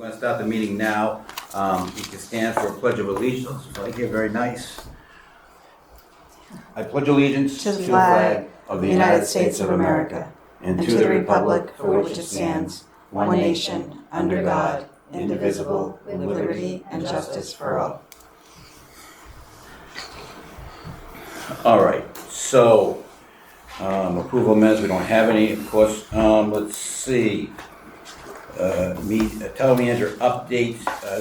going to start the meeting now. You can stand for a pledge of allegiance, right here, very nice. I pledge allegiance to the flag of the United States of America and to the republic for which it stands, one nation, under God, indivisible, with liberty and justice for all. All right, so approval of minutes, we don't have any, of course. Let's see. Town manager update.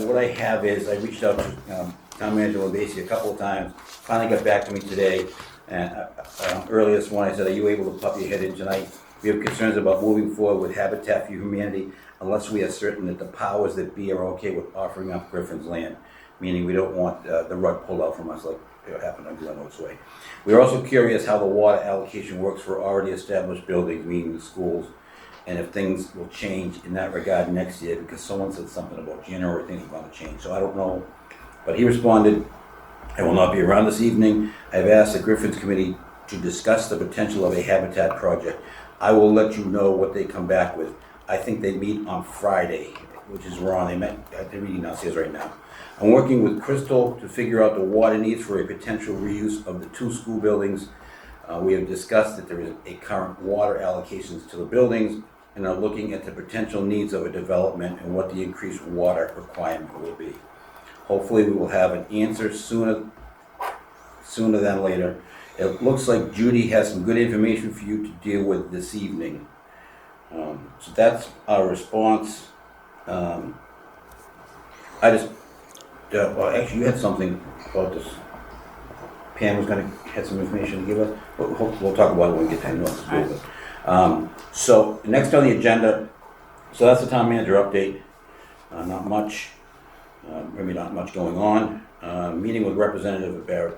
What I have is I reached out to town manager Labasi a couple of times. Finally got back to me today. And earlier this morning I said, "Are you able to pop your head in tonight? We have concerns about moving forward with Habitat for Humanity unless we are certain that the powers that be are okay with offering up Griffin's land." Meaning we don't want the rug pulled out from us like it happened on Glen Oaks Way. We're also curious how the water allocation works for already established buildings, meaning the schools, and if things will change in that regard next year, because someone said something about January things are going to change. So I don't know, but he responded, "I will not be around this evening. I've asked the Griffins Committee to discuss the potential of a habitat project. I will let you know what they come back with." I think they meet on Friday, which is wrong. They're reading downstairs right now. "I'm working with Crystal to figure out the water needs for a potential reuse of the two school buildings. We have discussed that there is a current water allocations to the buildings and are looking at the potential needs of a development and what the increased water requirement will be. Hopefully we will have an answer sooner than later. It looks like Judy has some good information for you to deal with this evening." So that's our response. Well, actually, you had something about this. Pam was going to have some information to give us. We'll talk about it when we get time. So next on the agenda, so that's the town manager update. Not much, maybe not much going on. Meeting with representative of Barrett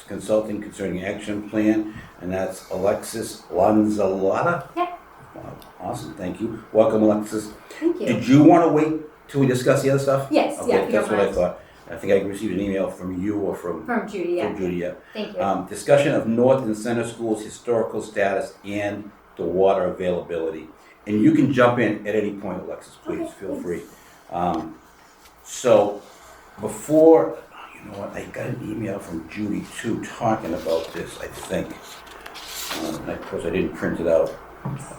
Consulting concerning action plan, and that's Alexis Lanzalata. Yeah. Wow, awesome, thank you. Welcome, Alexis. Thank you. Did you want to wait till we discuss the other stuff? Yes, Okay, yeah, if you that's don't what I mind. thought. I think I received an email from you or from Judy, yeah. Judy, yeah. Thank you. Discussion of North and Center Schools' historical status and the water availability. And you can jump in at any point, Alexis, please, Okay, feel thanks. free. So before, you know what, I got an email from Judy too talking about this, I think. And of course, I didn't print it out.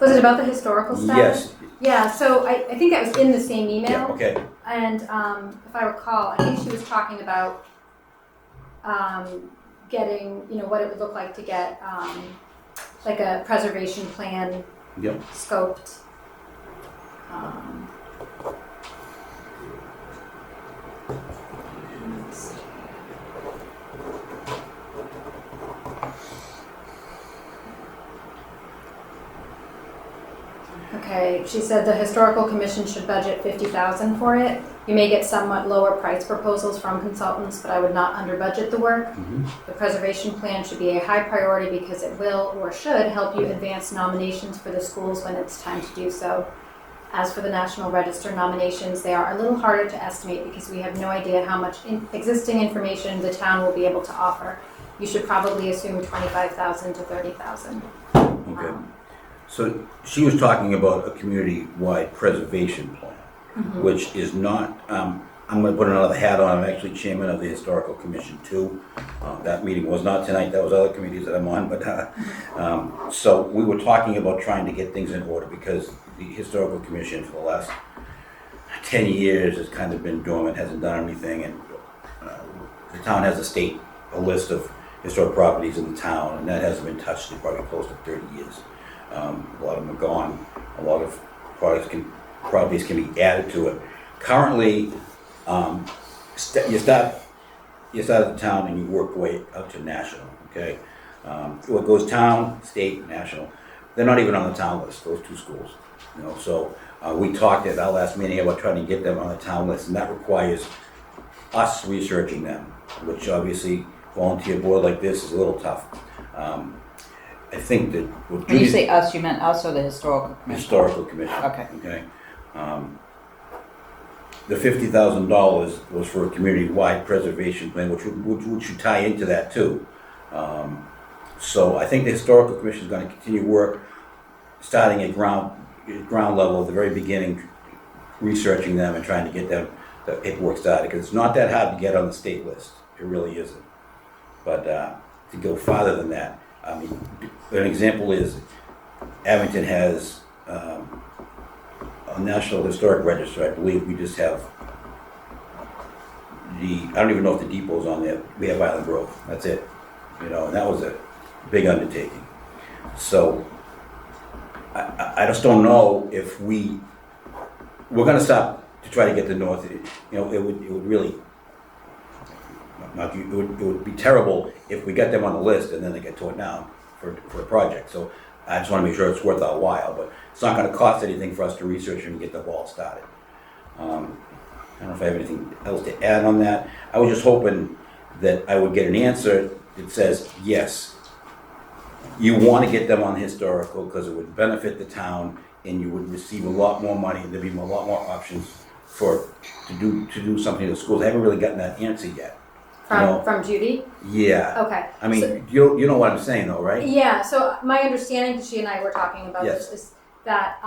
Was it about the historical status? Yes, Yeah, so I think that was in the same email. yeah, okay. And if I recall, I think she was talking about getting, what it would look like to get like a preservation plan Yep. scoped. Okay, she said the historical commission should budget $50,000 for it. You may get somewhat lower price proposals from consultants, but I would not under budget the work. Mhm. The preservation plan should be a high priority because it will or should help you advance nominations for the schools when it's time to do so. As for the National Register nominations, they are a little harder to estimate because we have no idea how much existing information the town will be able to offer. You should probably assume $25,000 to $30,000. Okay. So she was talking about a community-wide preservation plan, which is not, I'm gonna put another hat on, I'm actually chairman of the Historical Commission too. That meeting was not tonight, that was other committees that I'm on, but, so we were talking about trying to get things in order because the Historical Commission for the last 10 years has kind of been dormant, hasn't done anything, and the town has a list of historic properties in the town, and that hasn't been touched in probably close to 30 years. A lot of them are gone. A lot of properties can be added to it. Currently, you start at the town and you work your way up to national. Okay, what goes town, state, national. They're not even on the town list. Those two schools. So we talked at our last meeting about trying to get them on the town list, and that requires us researching them, which obviously volunteer board like this is a little tough. I think that what When you say us, you meant us or the historical commission? Historical Commission. Okay. Okay. The $50,000 was for a community-wide preservation plan, which should tie into that too. So I think the Historical Commission is going to continue work, starting at ground level at the very beginning, researching them and trying to get them the paperwork started, because it's not that hard to get on the state list. It really isn't. But to go farther than that, I mean, an example is Abington has a National Historic Register. I believe we just have I don't even know if the depot's on there. We have Island Grove. That's it. You know, and that was a big undertaking. So I just don't know if we're going to stop to try to get the North. You know, it would really. It would be terrible if we got them on the list and then they get torn down for a project. So I just want to make sure it's worth our while, but it's not going to cost anything for us to research and get the ball started. I don't know if I have anything else to add on that. I was just hoping that I would get an answer that says, yes, you want to get them on the historical because it would benefit the town and you would receive a lot more money and there'd be a lot more options to do something to the schools. I haven't really gotten that answer yet. From Judy? Yeah. Okay. I mean, So- you know what I'm saying though, right? Yeah, so my understanding, because she and I were talking about Yes. this, is that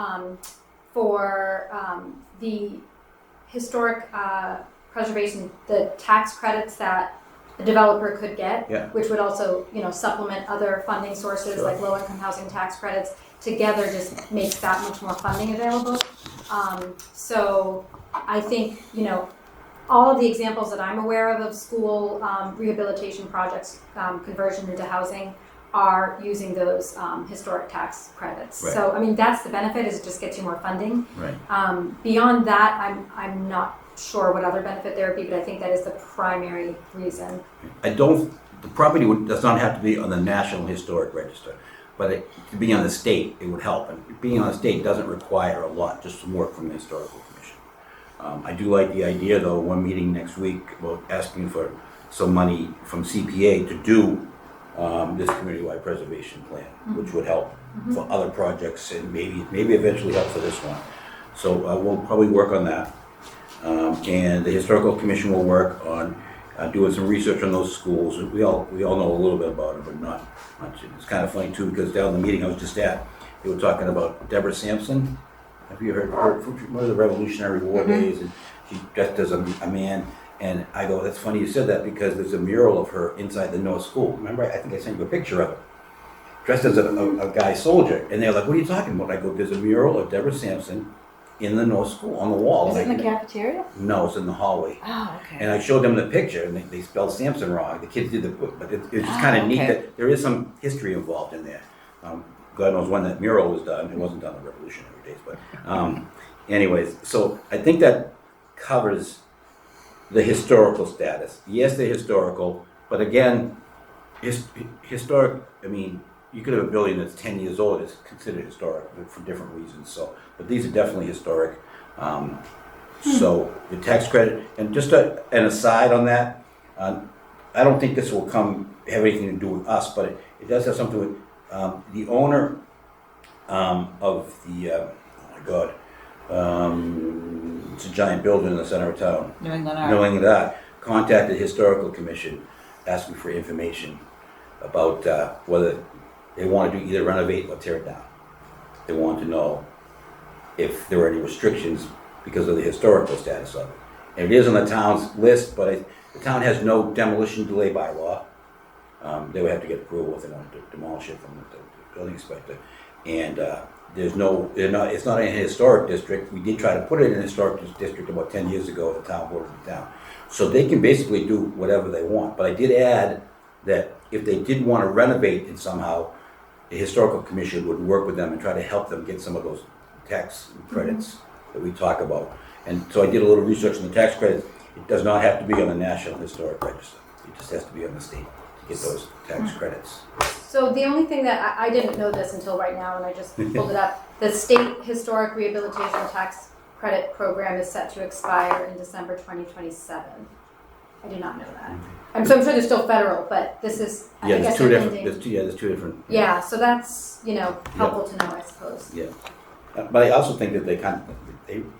for the historic preservation, the tax credits that a developer could get, Yeah. which would also, supplement other funding sources Sure. like low-income housing tax credits, together just makes that much more funding available. So I think, all of the examples that I'm aware of school rehabilitation projects, conversion into housing, are using those historic tax credits. Right. So, I mean, that's the benefit, is it just gets you more funding. Right. Beyond that, I'm not sure what other benefit there would be, but I think that is the primary reason. The property does not have to be on the National Historic Register, but to be on the state, it would help. And being on the state doesn't require a lot, just some work from the Historical Commission. I do like the idea, though, one meeting next week about asking for some money from CPA to do this community-wide preservation plan, which would help for other projects and maybe eventually help for this one. So we'll probably work on that. And the Historical Commission will work on doing some research on those schools. We all know a little bit about it, but not much. It's kind of funny too, because down in the meeting I was just at, they were talking about Deborah Sampson. Have you heard one of the Revolutionary War days? And she dressed as a man. And I go, that's funny you said that, because there's a mural of her inside the North School. Remember, I think I sent you a picture of it. Dressed as a guy soldier. And they're like, what are you talking about? I go, there's a mural of Deborah Sampson in the North School on the wall. Is it in the cafeteria? No, it's in the hallway. Oh, okay. And I showed them the picture, and they spelled Sampson wrong. The kids did but it's just kind of neat okay. that there is some history involved in there. God knows when that mural was done. It wasn't done in the Revolutionary days, but anyways. So I think that covers the historical status. Yes, they're historical, but again, historic. I mean, you could have a building that's 10 years old. It's considered historic for different reasons. So, but these are definitely historic. So the tax credit, and just an aside on that, I don't think this will have anything to do with us, but it does have something with the owner of the, oh my God, it's a giant building in the center of town. New England Art. Knowing that, contacted Historical Commission asking for information about whether they want to either renovate or tear it down. They want to know if there were any restrictions because of the historical status of it. And it is on the town's list, but the town has no demolition delay bylaw. They would have to get approval if they wanted to demolish it from the building inspector. And it's not in a historic district. We did try to put it in a historic district about 10 years ago. The town voted it down. So they can basically do whatever they want. But I did add that if they did want to renovate it somehow, the Historical Commission would work with them and try to help them get some of those tax credits that we talk about. And so I did a little research on the tax credits. It does not have to be on the National Historic Register. It just has to be on the state to get those tax credits. So the only thing that I didn't know this until right now, and I just pulled it up, the State Historic Rehabilitation Tax Credit Program is set to expire in December 2027. I did not know that. I'm sure there's still federal, but this is, I Yeah, guess there's two they're different. ending. There's two different. Yeah, so that's, helpful to know, I suppose. Yeah, but I also think that they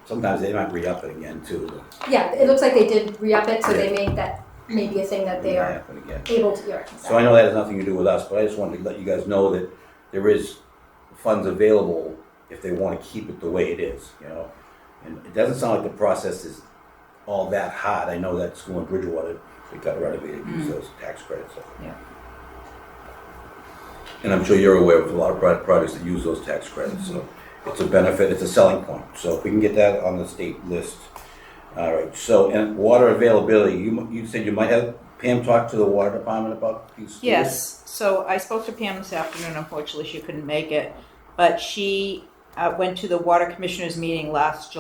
sometimes they might re-up it again too. Yeah, it looks like they did re-up it, so Yeah. they made that maybe a thing that they It might are happen again. able to, So I know that has nothing to do with us, but I just wanted to let you guys know that there is funds available if they want to keep it the way it is, And it doesn't sound like the process is all that hard. I know that school in Bridgewater, they got renovated, use those tax credits. So. Yeah. And I'm sure you're aware of a lot of projects that use those tax credits, so it's a benefit, it's a selling point. So if we can get that on the state list. All right, so, and water availability, you said you might have Pam talk to the water department about these schools? Yes, so I spoke to Pam this afternoon, unfortunately she couldn't make it, but she went to the water commissioners meeting last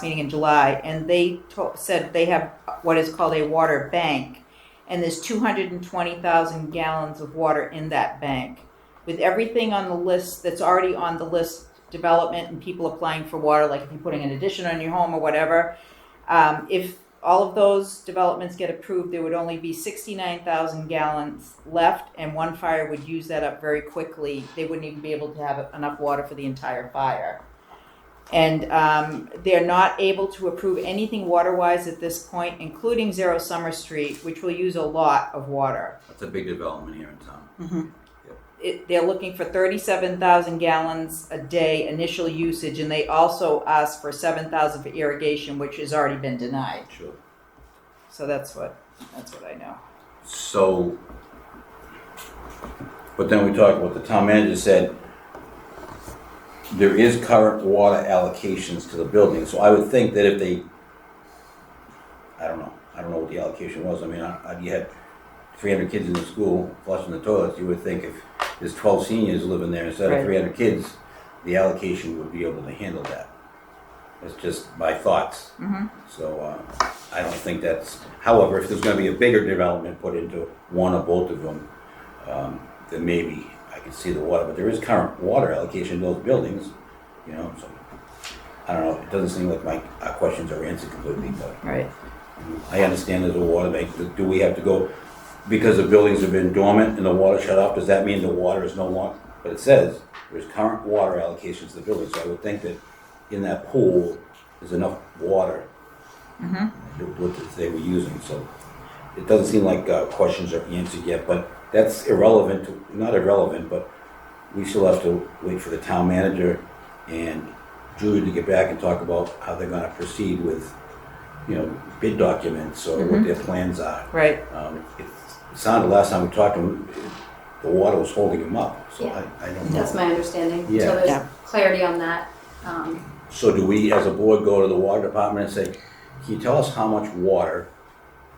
meeting in July, and they said they have what is called a water bank, and there's 220,000 gallons of water in that bank. With everything on the list that's already on the list, development and people applying for water, like if you're putting an addition on your home or whatever, if all of those developments get approved, there would only be 69,000 gallons left, and one fire would use that up very quickly. They wouldn't even be able to have enough water for the entire fire. And they're not able to approve anything water-wise at this point, including Zero Summer Street, which will use a lot of water. That's a big development here in town. Mm-hmm. They're looking for 37,000 gallons a day initial usage, and they also asked for 7,000 for irrigation, which has already been denied. Sure. So that's what I know. So, but then we talked about the town manager said there is current water allocations to the building. So I would think that if they, I don't know what the allocation was. I mean, you had 300 kids in the school flushing the toilets. You would think if there's 12 seniors living there instead of 300 kids, the allocation would be able to handle that. That's just my thoughts. Mm-hmm. So I don't think that's, however, if there's gonna be a bigger development put into one or both of them, then maybe I can see the water, but there is current water allocation in those buildings, you know, so. I don't know, it doesn't seem like our questions are answered completely, but Right. I understand there's a water bank. Do we have to go, because the buildings have been dormant and the water shut off, does that mean the water is no longer? But it says there's current water allocations to the building, so I would think that in that pool, there's enough water that they were using, so it doesn't seem like questions are answered yet, but that's irrelevant, not irrelevant, but we still have to wait for the town manager and Julie to get back and talk about how they're gonna proceed with, you know, bid documents or what their plans are. Right. It sounded last time we talked to him, the water was holding him up, so Yeah. I don't know. That's my understanding. Yeah. So there's Yeah. clarity on that. So do we, as a board, go to the water department and say, can you tell us how much water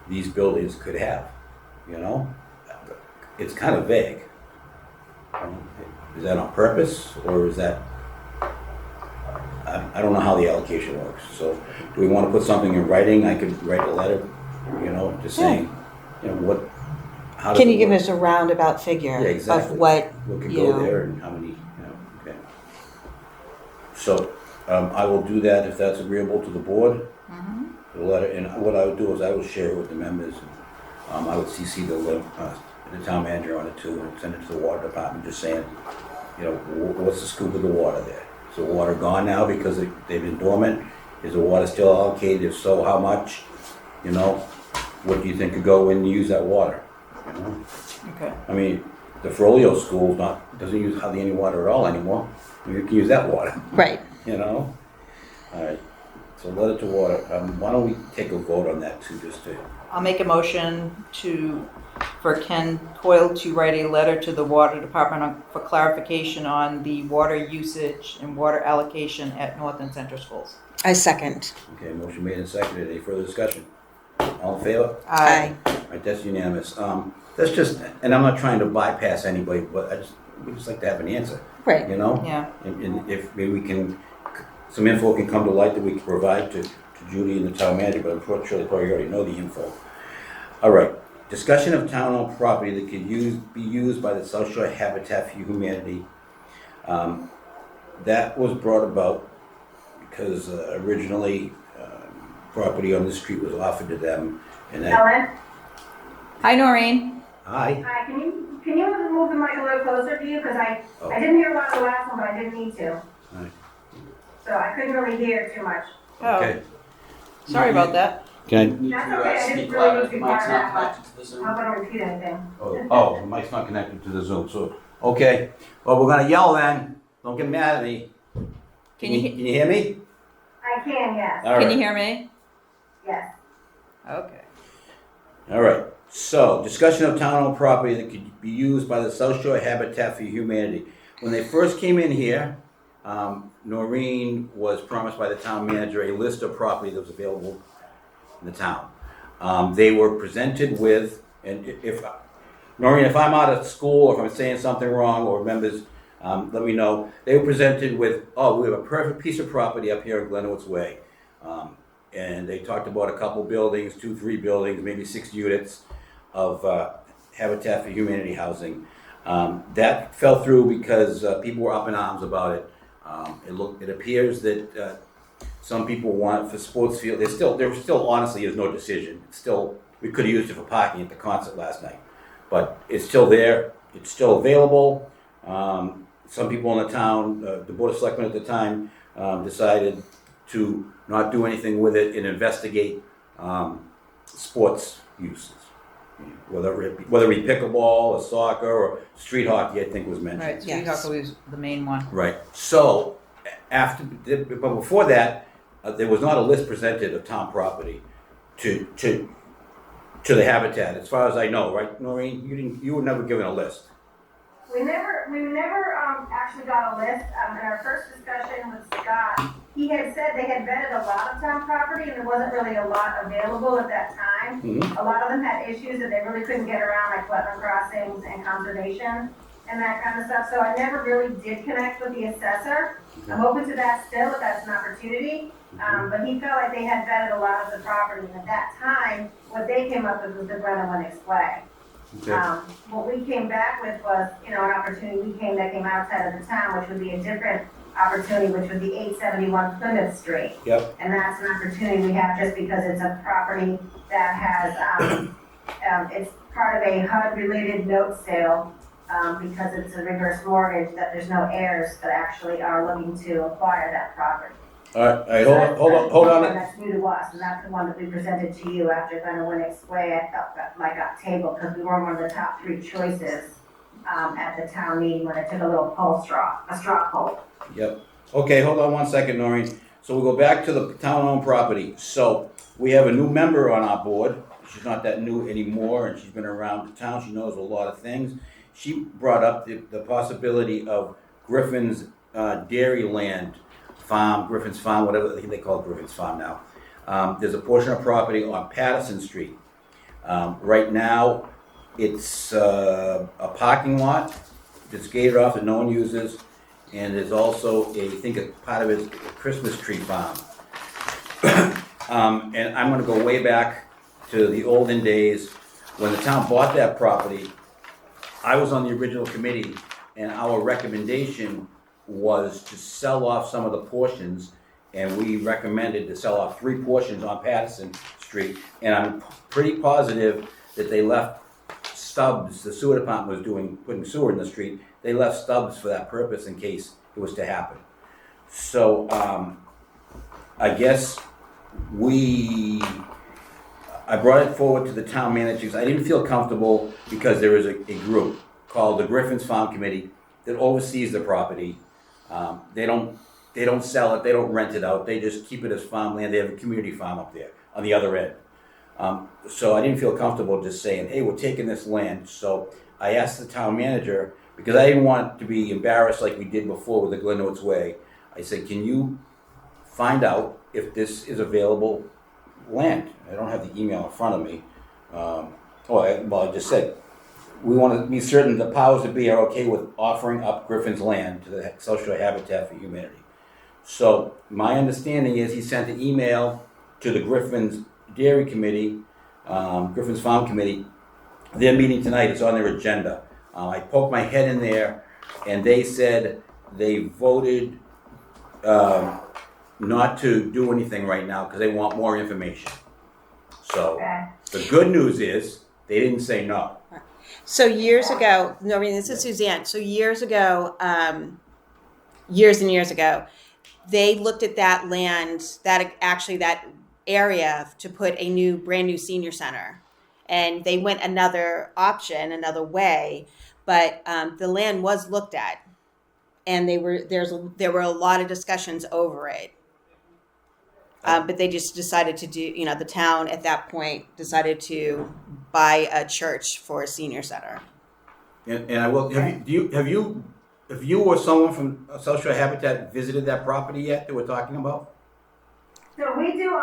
these buildings could have? You know? It's kind of vague. Is that on purpose, or is that, I don't know how the allocation works. So do we want to put something in writing? I could write a letter, you know, just saying, you know, what, how does Can it you give work? us a roundabout figure Yeah, exactly. of what, What could you go know. there and how many, you know, okay. So, I will do that if that's agreeable to the board. The letter, and what I would do is I will share it with the members. I would CC the town manager on it too, and send it to the water department, just saying, you know, what's the scoop of the water there? Is the water gone now because they've been dormant? Is the water still allocated? If so, how much? You know, what do you think could go in to use that water? You know? Okay. I mean, the Ferolio school doesn't use hardly any water at all anymore. You can use that water, Right. you know? All right, so letter to water. Why don't we take a vote on that too, just to, I'll make a motion for Ken Coyle to write a letter to the water department for clarification on the water usage and water allocation at North and Center schools. I second. okay, motion made and seconded. Any further discussion? All in favor? Aye. All right, that's unanimous. That's just, and I'm not trying to bypass anybody, but we just like to have an answer, Right. you know? Yeah. And if maybe we can, some info can come to light that we can provide to Judy and the town manager, but I'm sure they probably already know the info. All right, discussion of town-owned property that could be used by the South Shore Habitat for Humanity. That was brought about because originally property on the street was offered to them, and that. Ellen, Hi, Noreen. Hi. hi, can you move the mic a little closer to you? Because I didn't hear a lot of the last one, but I didn't need to. Hi. So I couldn't really hear too much. Okay. Sorry about that. Can That's You okay, I speak didn't louder really if need the to be mic's part not of that, connected to the but Zoom. I'm gonna repeat anything. the mic's not connected to the Zoom, so, okay. Well, we're gonna yell then. Don't get mad at me. Can you Can you hear me? I I can, yes, All Can you right, hear me? yes. Okay. all right. So, discussion of town-owned property that could be used by the South Shore Habitat for Humanity. When they first came in here, Noreen was promised by the town manager a list of property that was available in the town. They were presented with, and if, Noreen, if I'm out of school, or if I'm saying something wrong, or members, let me know. They were presented with, oh, we have a perfect piece of property up here in Glenwood's Way. And they talked about a couple buildings, 2, 3 buildings, maybe 6 units of Habitat for Humanity housing. That fell through because people were up in arms about it. It appears that some people want it for sports field. There still honestly is no decision. It's still, we could have used it for parking at the concert last night, but it's still there. It's still available. Some people in the town, the Board of Selectmen at the time, decided to not do anything with it and investigate sports uses. Whether it be pickleball or soccer or street hockey, I think was mentioned. Right, street Yes. hockey was the main one. Right. So but before that, there was not a list presented of town property to the Habitat, as far as I know, right, Noreen? You were never given a list. We never actually got a list. In our first discussion with Scott, he had said they had vetted a lot of town property and there wasn't really a lot available at that time. Mhm. A lot of them had issues that they really couldn't get around, like wetland crossings and conservation and that kind of stuff. So I never really did connect with the assessor. I'm open to that still, if that's an opportunity. But he felt like they had vetted a lot of the property, and at that time, what they came up with was the Glen Lennox Way. Okay. What we came back with was, an opportunity that came outside of the town, which would be a different opportunity, which would be 871 Plymouth Street. Yep. And that's an opportunity we have just because it's a property that has, it's part of a HUD-related note sale, because it's a reverse mortgage, that there's no heirs that actually are looking to acquire that property. All right, hold on. That's new to us, and that's the one that we presented to you after Glen Lennox Way. I felt that like got tabled because we were one of the top 3 choices at the town meeting when I took a straw poll. Yep. Okay, hold on one second, Noreen. So we'll go back to the town-owned property. So we have a new member on our board. She's not that new anymore, and she's been around the town. She knows a lot of things. She brought up the possibility of Griffin's Dairyland Farm, Griffin's Farm, whatever they call it, Griffin's Farm now. There's a portion of property on Patterson Street. Right now, it's a parking lot that's gated off that no one uses, and there's also I think a part of it is a Christmas tree farm. And I'm gonna go way back to the olden days when the town bought that property. I was on the original committee, and our recommendation was to sell off some of the portions, and we recommended to sell off 3 portions on Patterson Street. And I'm pretty positive that they left stubs. The sewer department was putting sewer in the street. They left stubs for that purpose in case it was to happen. So I guess I brought it forward to the town managers. I didn't feel comfortable because there is a group called the Griffin's Farm Committee that oversees the property. They don't sell it, they don't rent it out, they just keep it as farmland. They have a community farm up there on the other end. So I didn't feel comfortable just saying, hey, we're taking this land. So I asked the town manager, because I didn't want to be embarrassed like we did before with the Glen Oaks Way. I said, can you find out if this is available land? I don't have the email in front of me. I just said, we want to be certain the powers that be are okay with offering up Griffin's land to the South Shore Habitat for Humanity. So my understanding is he sent an email to the Griffin's Dairy Committee, Griffin's Farm Committee. Their meeting tonight is on their agenda. I poked my head in there, and they said they voted not to do anything right now because they want more information. So Okay. the good news is they didn't say no. So years ago, Noreen, this is Suzanne. So years ago, years and years ago, they looked at that land, that area to put a brand new senior center. And they went another option, another way, but the land was looked at. And there were a lot of discussions over it. But they just decided to do, the town at that point decided to buy a church for a senior center. And I will, have you or someone from South Shore Habitat visited that property yet that we're talking about? So we do,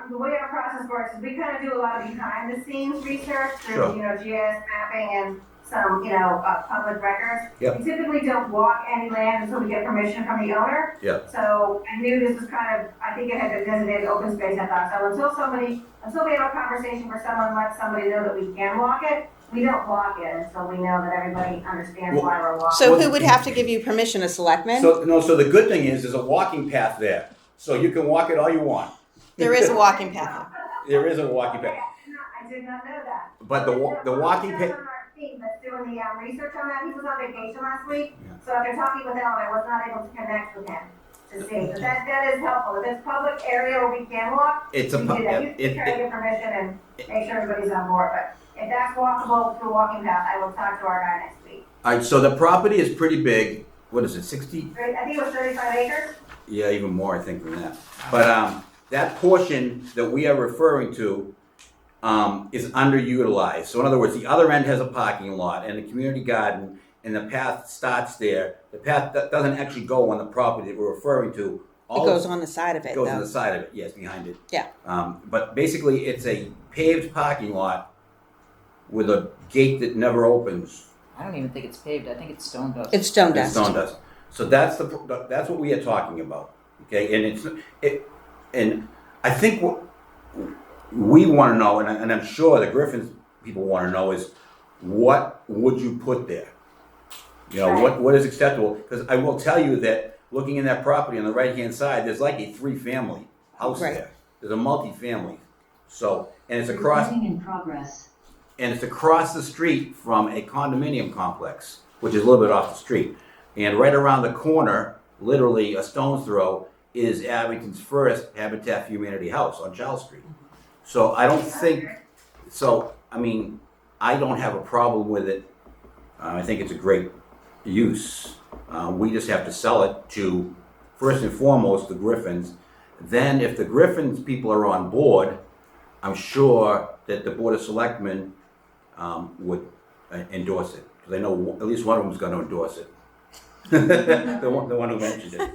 the way our process works is we kind of do a lot of behind the scenes research through, Sure. GIS mapping and some, public records. Yep. We typically don't walk any land until we get permission from the owner. Yep. So I knew this was kind of, I think it had been designated open space, I thought. So until we have a conversation where someone lets somebody know that we can walk it, we don't walk it until we know that everybody understands why we're walking. So who would have to give you permission, a selectman? So the good thing is, there's a walking path there, so you can walk it all you want. There is a walking path. There is a walking Okay, path, I did not know that. but the walking path. path, That's doing the research on that, he was on vacation last week, Yeah. so after talking with him, I was not able to connect with him to see, but that is helpful, if it's public area where we can walk, it's we a, do that, you try to get permission and make sure everybody's on board, but if that's walkable through walking path, I will talk to our guy next week. alright, so the property is pretty big, what is it, 60? I think it was 35 acres, Yeah, even more, I think, than that. But that portion that we are referring to is underutilized. So in other words, the other end has a parking lot and a community garden, and the path starts there. The path doesn't actually go on the property that we're referring to. It goes on the side of it, It goes on though. the side of it, yes, behind it. Yeah. But basically, it's a paved parking lot with a gate that never opens. I don't even think it's paved. I think it's stone dust. It's stone It's dust. stone dust. So that's what we are talking about. Okay, and I think what we want to know, and I'm sure the Griffins people want to know, is what would you put there? What is acceptable? Because I will tell you that looking in that property on the right hand side, there's like a 3-family house Right. there. There's a multi-family. So, and it's across. Recording in progress. And it's across the street from a condominium complex, which is a little bit off the street. And right around the corner, literally a stone's throw, is Abington's first Habitat for Humanity house on Charles Street. So I don't think, I don't have a problem with it. I think it's a great use. We just have to sell it to, first and foremost, the Griffins. Then if the Griffins people are on board, I'm sure that the Board of Selectmen would endorse it, because I know at least one of them is going to endorse it. the one who mentioned it.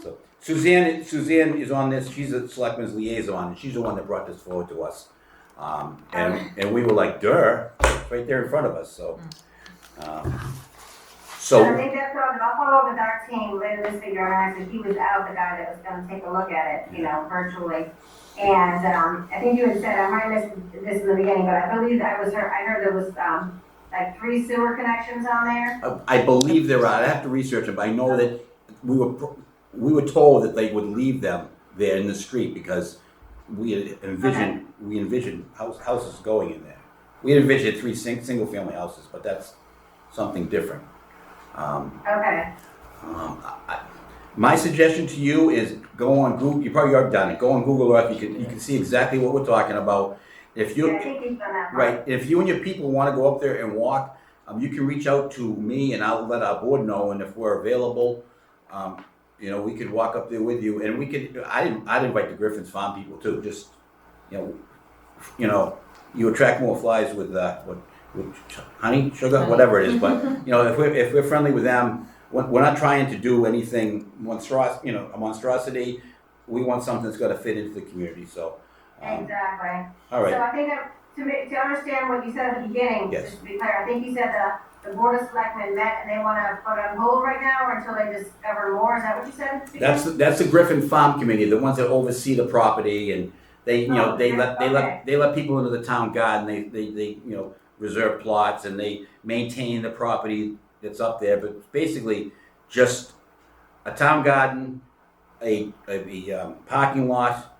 So Suzanne is on this. She's a Selectmen's liaison, and she's the one that brought this forward to us. And we were like, "Duh!" right there in front of us. So, So I think that's all, I'll follow up with our team later this week, and I said he was out, the guy that was gonna take a look at it, virtually. And, I think you had said, I might have missed this in the beginning, but I believe I heard there was, like 3 sewer connections on there. I believe there are. I have to research it, but I know that we were told that they would leave them there in the street because we envisioned houses going in there. We had envisioned 3 single-family houses, but that's something different. Okay. My suggestion to you is go on Google. You probably already done it. Go on Google Earth. You can see exactly what we're talking about. If you Yeah, I think he's done that. right, if you and your people want to go up there and walk, you can reach out to me and I'll let our board know. And if we're available, we could walk up there with you. And we could. I'd invite the Griffins Farm people too. Just you attract more flies with honey, sugar, whatever it is. But if we're friendly with them, we're not trying to do anything a monstrosity. We want something that's going to fit into the community. So, Exactly. all right. So I think that to understand what you said at the beginning, Yes. just to be clear, I think you said the Board of Selectmen met and they want to put it on hold right now or until they discover more. Is that what you said? That's the Griffin Farm Committee, the ones that oversee the property, and they Okay. let people into the town garden. They reserve plots and they maintain the property that's up there. But it's basically just a town garden, a parking lot,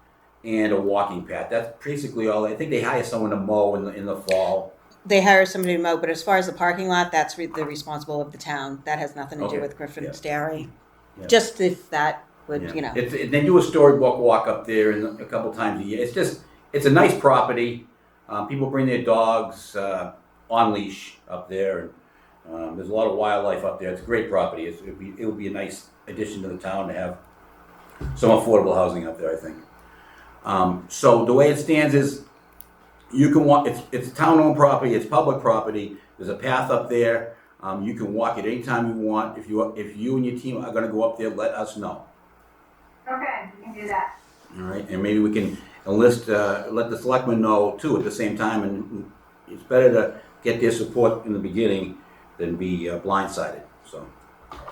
and a walking path. That's basically all. I think they hire someone to mow in the fall. They hire somebody to mow, but as far as the parking lot, that's the responsible of the town. That has nothing to Okay. do with Griffin's Dairy. Yeah. Just if that would, They do a storybook walk up there a couple times a year. It's a nice property. People bring their dogs on leash up there, and there's a lot of wildlife up there. It's a great property. It would be a nice addition to the town to have some affordable housing up there, I think. So the way it stands is, you can walk, it's town-owned property, it's public property, there's a path up there. You can walk it anytime you want. If you and your team are gonna go up there, let us know. Okay, we can do that. All right, and maybe we can enlist, let the selectmen know too at the same time, and it's better to get their support in the beginning than be blindsided, so.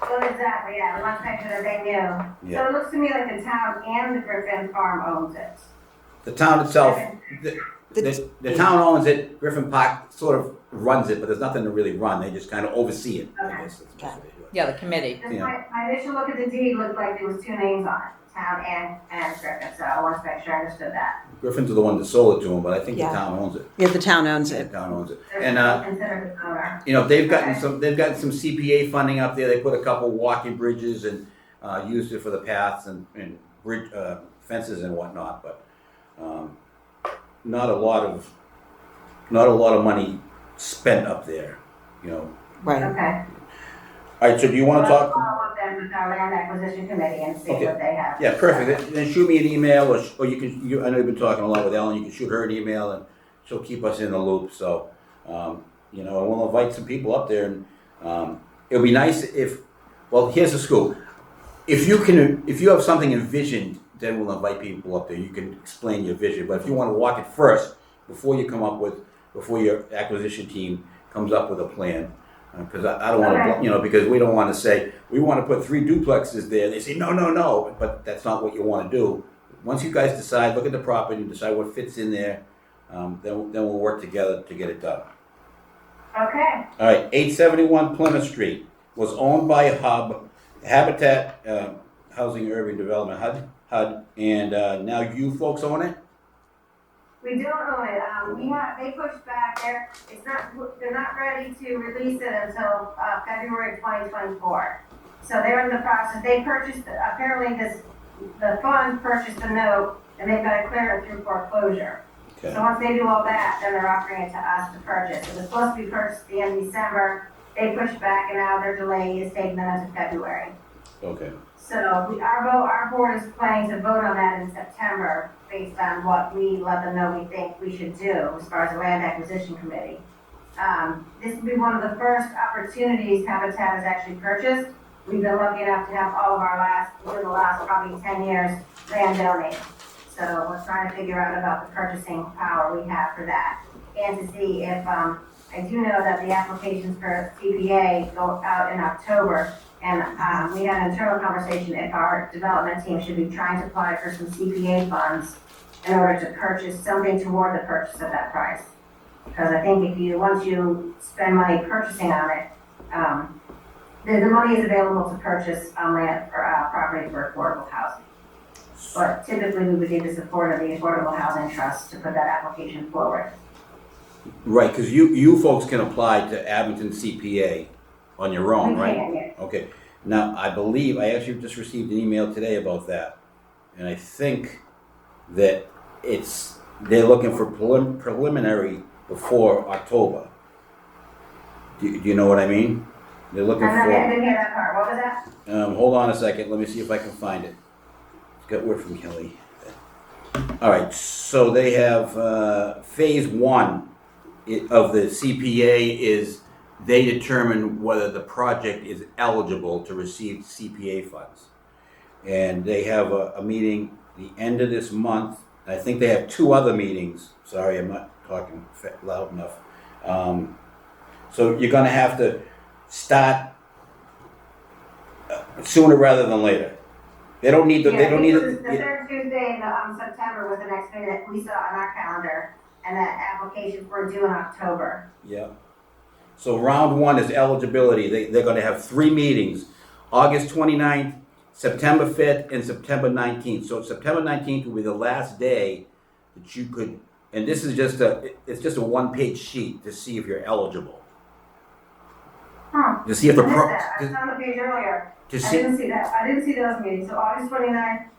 Well, exactly, yeah, we want to make sure that they knew. Yeah. So it looks to me like the town and the Griffin Farm owns it. The town itself, the town owns it, Griffin Park sort of runs it, but there's nothing to really run, they just kind of oversee it, I Okay. guess. That's what they do. Yeah, the committee. Just Yeah. my initial look at the deed looked like there was two names on it, town and Griffin, so I want to make sure I understood that. Griffin's the one that sold it to them, but I think the Yeah. town owns it. Yeah, the town owns The it. town owns it. They're And, still considered the owner. you know, they've gotten Okay. some CPA funding up there. They put a couple walking bridges and used it for the paths and bridge fences and whatnot. But not a lot of money spent up there. You know. Right. Okay. All right. So do you want to Well, talk? I'll follow up then with our land acquisition committee and see Okay. what they have. Yeah, perfect. Then shoot me an email, or you can. I know you've been talking a lot with Ellen. You can shoot her an email, and she'll keep us in the loop. So, you know, and we'll invite some people up there, and it'll be nice if. Well, here's the scoop. If you have something envisioned, then we'll invite people up there. You can explain your vision. But if you want to walk it first, before your acquisition team comes up with a plan, because I don't want to, Okay. you know, because we don't want to say, we want to put 3 duplexes there. They say, no, but that's not what you want to do. Once you guys decide, look at the property, decide what fits in there, then we'll work together to get it done. Okay, All right, 871 Plymouth Street was owned by Habitat Housing Urban Development, HUD, and now you folks own it? we don't own it, they pushed back, they're not ready to release it until, February 2024. So they're in the process, they purchased, apparently the fund purchased a note, and they've got to clear it through foreclosure. Okay. So once they do all that, then they're offering it to us to purchase. It was supposed to be purchased at the end of December, they pushed back, and now their delay is taking them into February. Okay. So our board is planning to vote on that in September, based on what we let them know we think we should do as far as the land acquisition committee. This will be one of the first opportunities Habitat has actually purchased. We've been lucky enough to have all of within the last probably 10 years, land donated. So we're trying to figure out about the purchasing power we have for that. And to see if, I do know that the applications for CPA go out in October. And we had an internal conversation if our development team should be trying to apply for some CPA funds in order to purchase something toward the purchase of that price. Because I think once you spend money purchasing on it, the money is available to purchase land for property for affordable housing. But typically, we would need the support of the Affordable Housing Trust to put that application forward. Right, because you folks can apply to Abington CPA on your own, We right? can, yeah. Okay. Now, I believe, I actually just received an email today about that. And I think that they're looking for preliminary before October. Do you know what I mean? They're looking I for, didn't hear that part. What was that? hold on a second, let me see if I can find it. Got word from Kelly. All right, so they have, phase 1 of the CPA is they determine whether the project is eligible to receive CPA funds. And they have a meeting the end of this month. I think they have 2 other meetings. Sorry, I'm not talking loud enough. So you're gonna have to start sooner rather than later. They don't need the, Yeah, they don't need The it. third Tuesday in September was the next meeting that we saw on our calendar, and that applications were due in October. Yeah. So round 1 is eligibility. They're gonna have 3 meetings, August 29th, September 5th, and September 19th. So September 19th will be the last day that you could, and this is just it's just a 1-page sheet to see if you're eligible. Huh. To see if I the missed pro, that. I was on the page earlier. to I see, didn't see that. I didn't see those meetings. So August 29th,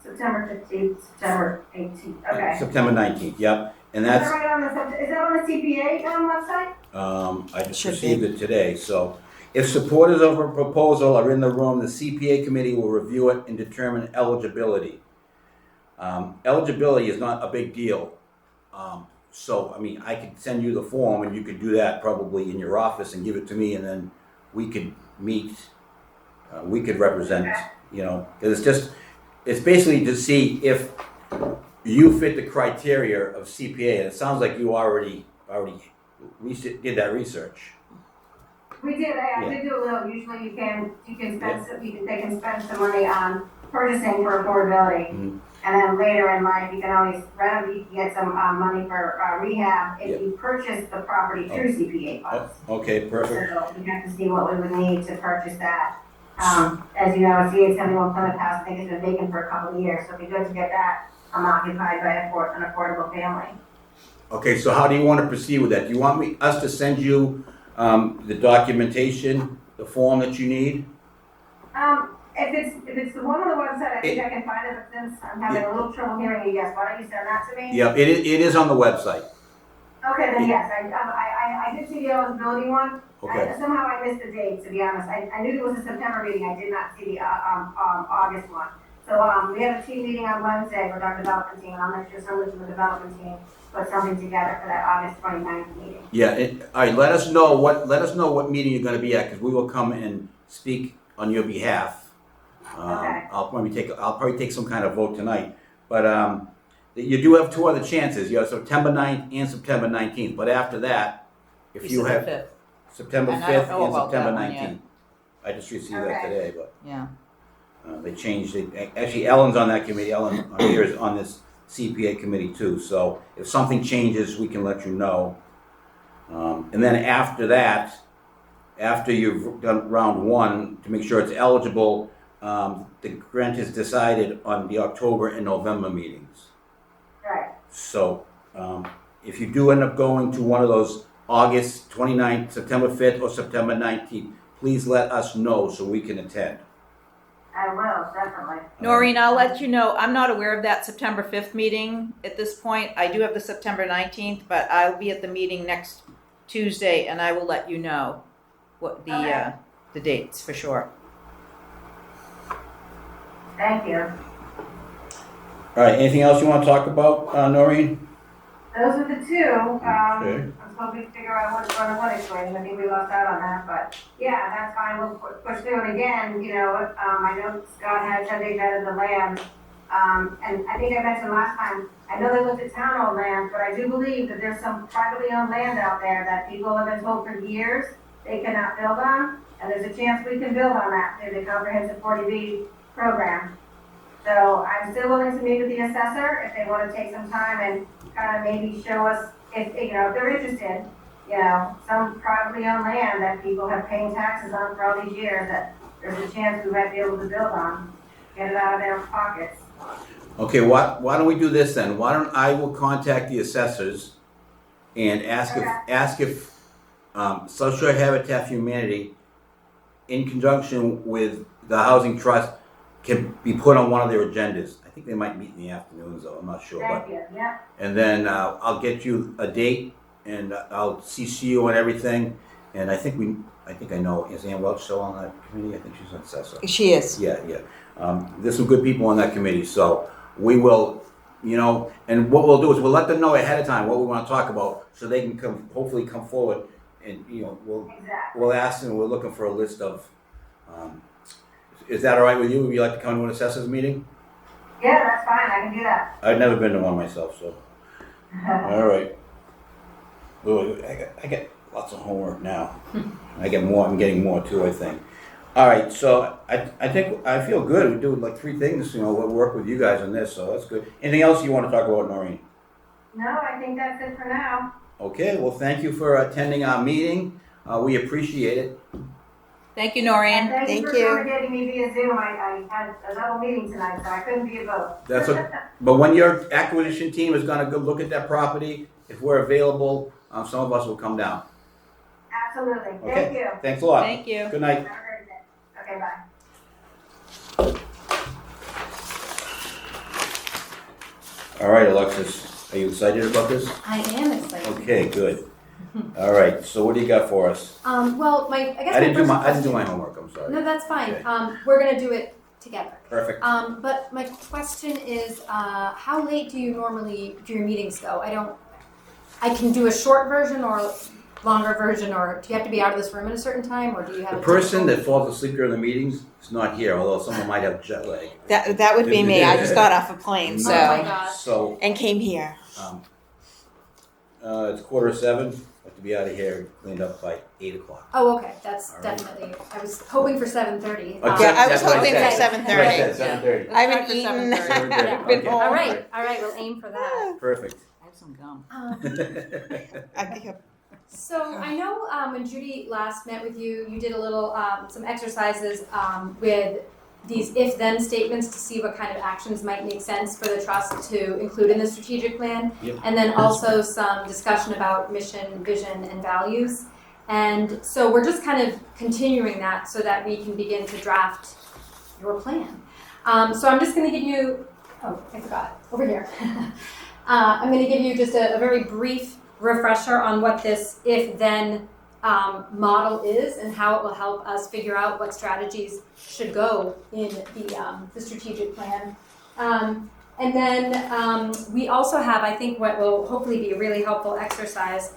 September 15th, September 18th. Okay. September 19th, yep. And Is that that's, right is that on the CPA website? I just Should received it today, so. If supporters of a proposal are in the room, the CPA committee will review it and determine eligibility. Eligibility is not a big deal. So, I mean, I could send you the form and you could do that probably in your office and give it to me and then we could meet, we could represent, you know, because it's basically to see if you fit the criteria of CPA, and it sounds like you already did that research. We did, I did do a little, usually you can spend, they can spend some money on purchasing for affordability. Mhm. And then later in life, you can always get some money for rehab if you purchase the property through CPA funds. Okay, perfect. So we have to see what we would need to purchase that. As you know, CA-71 Plymouth House, I think it's been vacant for a couple of years, so it'd be good to get that occupied by an affordable family. Okay, so how do you want to proceed with that? Do you want us to send you the documentation, the form that you need? If it's the one on the website, I think I can find it, but since I'm having a little trouble hearing you, yes, why don't you send that to me? Yeah, it is on the website. Okay, then yes, I did see the eligibility one. Okay. Somehow I missed the date, to be honest. I knew there was a September meeting, I did not see the, August one. So, we have a team meeting on Wednesday with our development team, and I'll make sure someone from the development team put something together for that August 29th meeting. Yeah, all right, let us know what meeting you're gonna be at, because we will come and speak on your behalf. Okay. I'll probably take some kind of vote tonight, but, you do have two other chances. You have September 9th and September 19th, but after that, if you said the have 5th. September And I don't 5th know and about September that one yet. 19th. I just received that Okay. today, but Yeah. they changed it. Actually, Ellen's on that committee. Ellen here is on this CPA committee too, so if something changes, we can let you know. And then after that, after you've done round one, to make sure it's eligible, the grant is decided on the October and November meetings. Right. So, if you do end up going to one of those August 29th, September 5th, or September 19th, please let us know so we can attend. I will, definitely. Noreen, I'll let you know. I'm not aware of that September 5th meeting at this point. I do have the September 19th, but I'll be at the meeting next Tuesday, and I will let you know what Okay. the dates for sure. Thank you. All right, anything else you want to talk about, Noreen? Those are the two. Okay. I'm supposed to figure out what's going to explain. I think we lost out on that, but yeah, that's fine. We'll push through it again. You know, I know Scott had said they vetted the land. And I think I mentioned last time, I know they looked at town-owned land, but I do believe that there's some privately owned land out there that people have been told for years they cannot build on. And there's a chance we can build on that through the comprehensive 40B program. So I'm still willing to meet with the assessor if they want to take some time and kind of maybe show us if they're interested, some privately owned land that people have paying taxes on for all these years that there's a chance we might be able to build on, get it out of their pockets. Okay, why don't we do this then? Why don't I will contact the assessors and ask if Social Habitat for Humanity, in conjunction with the Housing Trust, can be put on one of their agendas. I think they might meet in the afternoons, though. I'm not sure. Thank you, yeah. And then I'll get you a date, and I'll CC you on everything. And I think I know, is Ann Welch still on that committee? I think she's an assessor. She is. Yeah. There's some good people on that committee, so we will, and what we'll do is we'll let them know ahead of time what we want to talk about, so they can hopefully come forward, and Exactly. we'll ask them. We're looking for a list of. Is that all right with you? Would you like to come to an assessors meeting? Yeah, that's fine, I can do that. I've never been to one myself, so. All right. Well, I get lots of homework now. I get more. I'm getting more too, I think. All right, so I think I feel good. We do like 3 things. We'll work with you guys on this, so that's good. Anything else you want to talk about, Noreen? No, I think that's it for now. Okay. Well, thank you for attending our meeting. We appreciate it. Thank you, And Noreen. thank you Thank for you. accommodating me via Zoom. I had a double meeting tonight, so I couldn't be at both. That's okay. But when your acquisition team is going to go look at that property, if we're available, some of us will come down. Absolutely, Okay. thank you. Thanks a lot. Thank you. Good night. Have a great day. Okay, bye. All right, Alexis, are you excited about this? I am excited. Okay, good. All right, so what do you got for us? Well, I guess I didn't do first my question- homework. I'm sorry. No, that's fine. Okay. We're gonna do it together. Perfect. But my question is, how late do your meetings go? I can do a short version or longer version, or do you have to be out of this room at a certain time, or do you have The a person typical- that falls asleep during the meetings is not here, although someone might have jet lag. That would be me. I just got off a plane, Oh my so God. So, and came here. it's 6:45, have to be out of here cleaned up by 8:00. Oh, okay, that's All right. definitely, I was hoping for 7:30. Okay. Yeah, I was That's what I hoping said. for Okay. 7:30. That's what I said, 7:30. I haven't Let's try eaten. for 7:30. Yeah. Been Okay. home. All right, we'll aim for that. Perfect. I have some gum. So I know when Judy last met with you, you did a little, some exercises with these if-then statements to see what kind of actions might make sense for the trust to include in the strategic plan. Yep. And then also some discussion about mission, vision, and values. And so we're just kind of continuing that so that we can begin to draft your plan. So I'm just going to give you, oh, I forgot, over here. I'm going to give you just a very brief refresher on what this if-then model is and how it will help us figure out what strategies should go in the strategic plan. And then we also have, I think, what will hopefully be a really helpful exercise,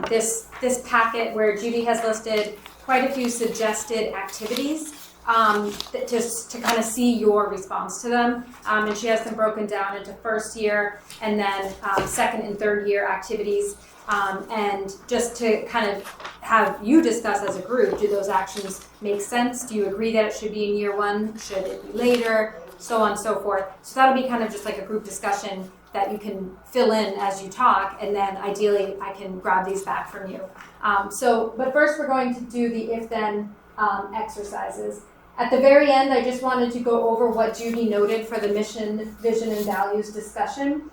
this packet where Judy has listed quite a few suggested activities just to kind of see your response to them. And she has them broken down into first year and then second and third year activities. And just to kind of have you discuss as a group, do those actions make sense? Do you agree that it should be in year one? Should it be later? So on and so forth. So that'll be kind of just like a group discussion that you can fill in as you talk, and then ideally I can grab these back from you. But first we're going to do the if-then exercises. At the very end, I just wanted to go over what Judy noted for the mission, vision, and values discussion.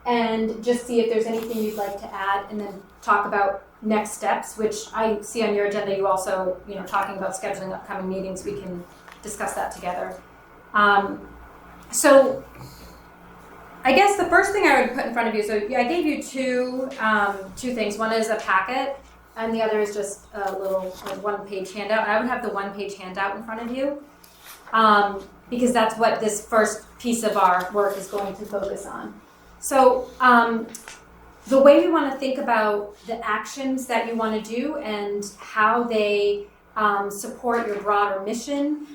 And just see if there's anything you'd like to add, and then talk about next steps, which I see on your agenda. You also, talking about scheduling upcoming meetings, we can discuss that together. So I guess the first thing I would put in front of you, so I gave you two things. One is a packet, and the other is just a little one-page handout. I would have the one-page handout in front of you, because that's what this first piece of our work is going to focus on. So the way we want to think about the actions that you want to do and how they support your broader mission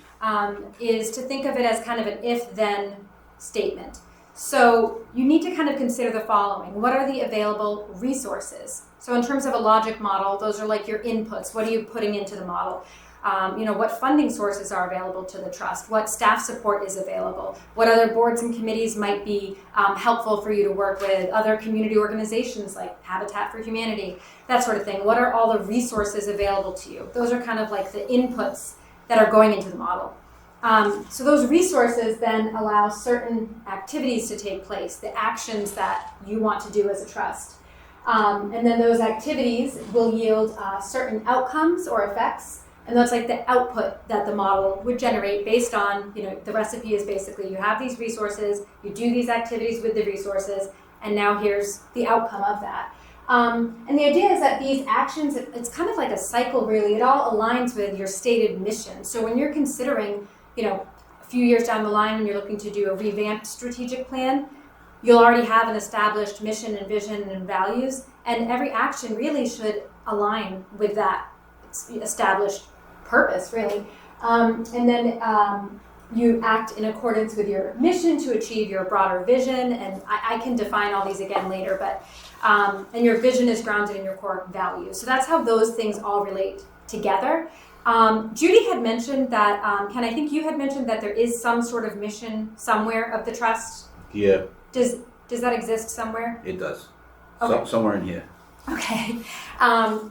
is to think of it as kind of an if-then statement. So you need to kind of consider the following. What are the available resources? So in terms of a logic model, those are like your inputs. What are you putting into the model? What funding sources are available to the trust? What staff support is available? What other boards and committees might be helpful for you to work with? Other community organizations like Habitat for Humanity, that sort of thing. What are all the resources available to you? Those are kind of like the inputs that are going into the model. So those resources then allow certain activities to take place, the actions that you want to do as a trust. And then those activities will yield certain outcomes or effects. And that's like the output that the model would generate based on, the recipe is basically you have these resources, you do these activities with the resources, and now here's the outcome of that. And the idea is that these actions, it's kind of like a cycle really. It all aligns with your stated mission. So when you're considering, a few years down the line and you're looking to do a revamped strategic plan, you'll already have an established mission and vision and values, and every action really should align with that established purpose, really. And then you act in accordance with your mission to achieve your broader vision, and I can define all these again later, but and your vision is grounded in your core values. So that's how those things all relate together. Judy had mentioned that, Ken, I think you had mentioned that there is some sort of mission somewhere of the trust. Yeah, Does that exist somewhere? it does. Okay. Somewhere in here. Okay.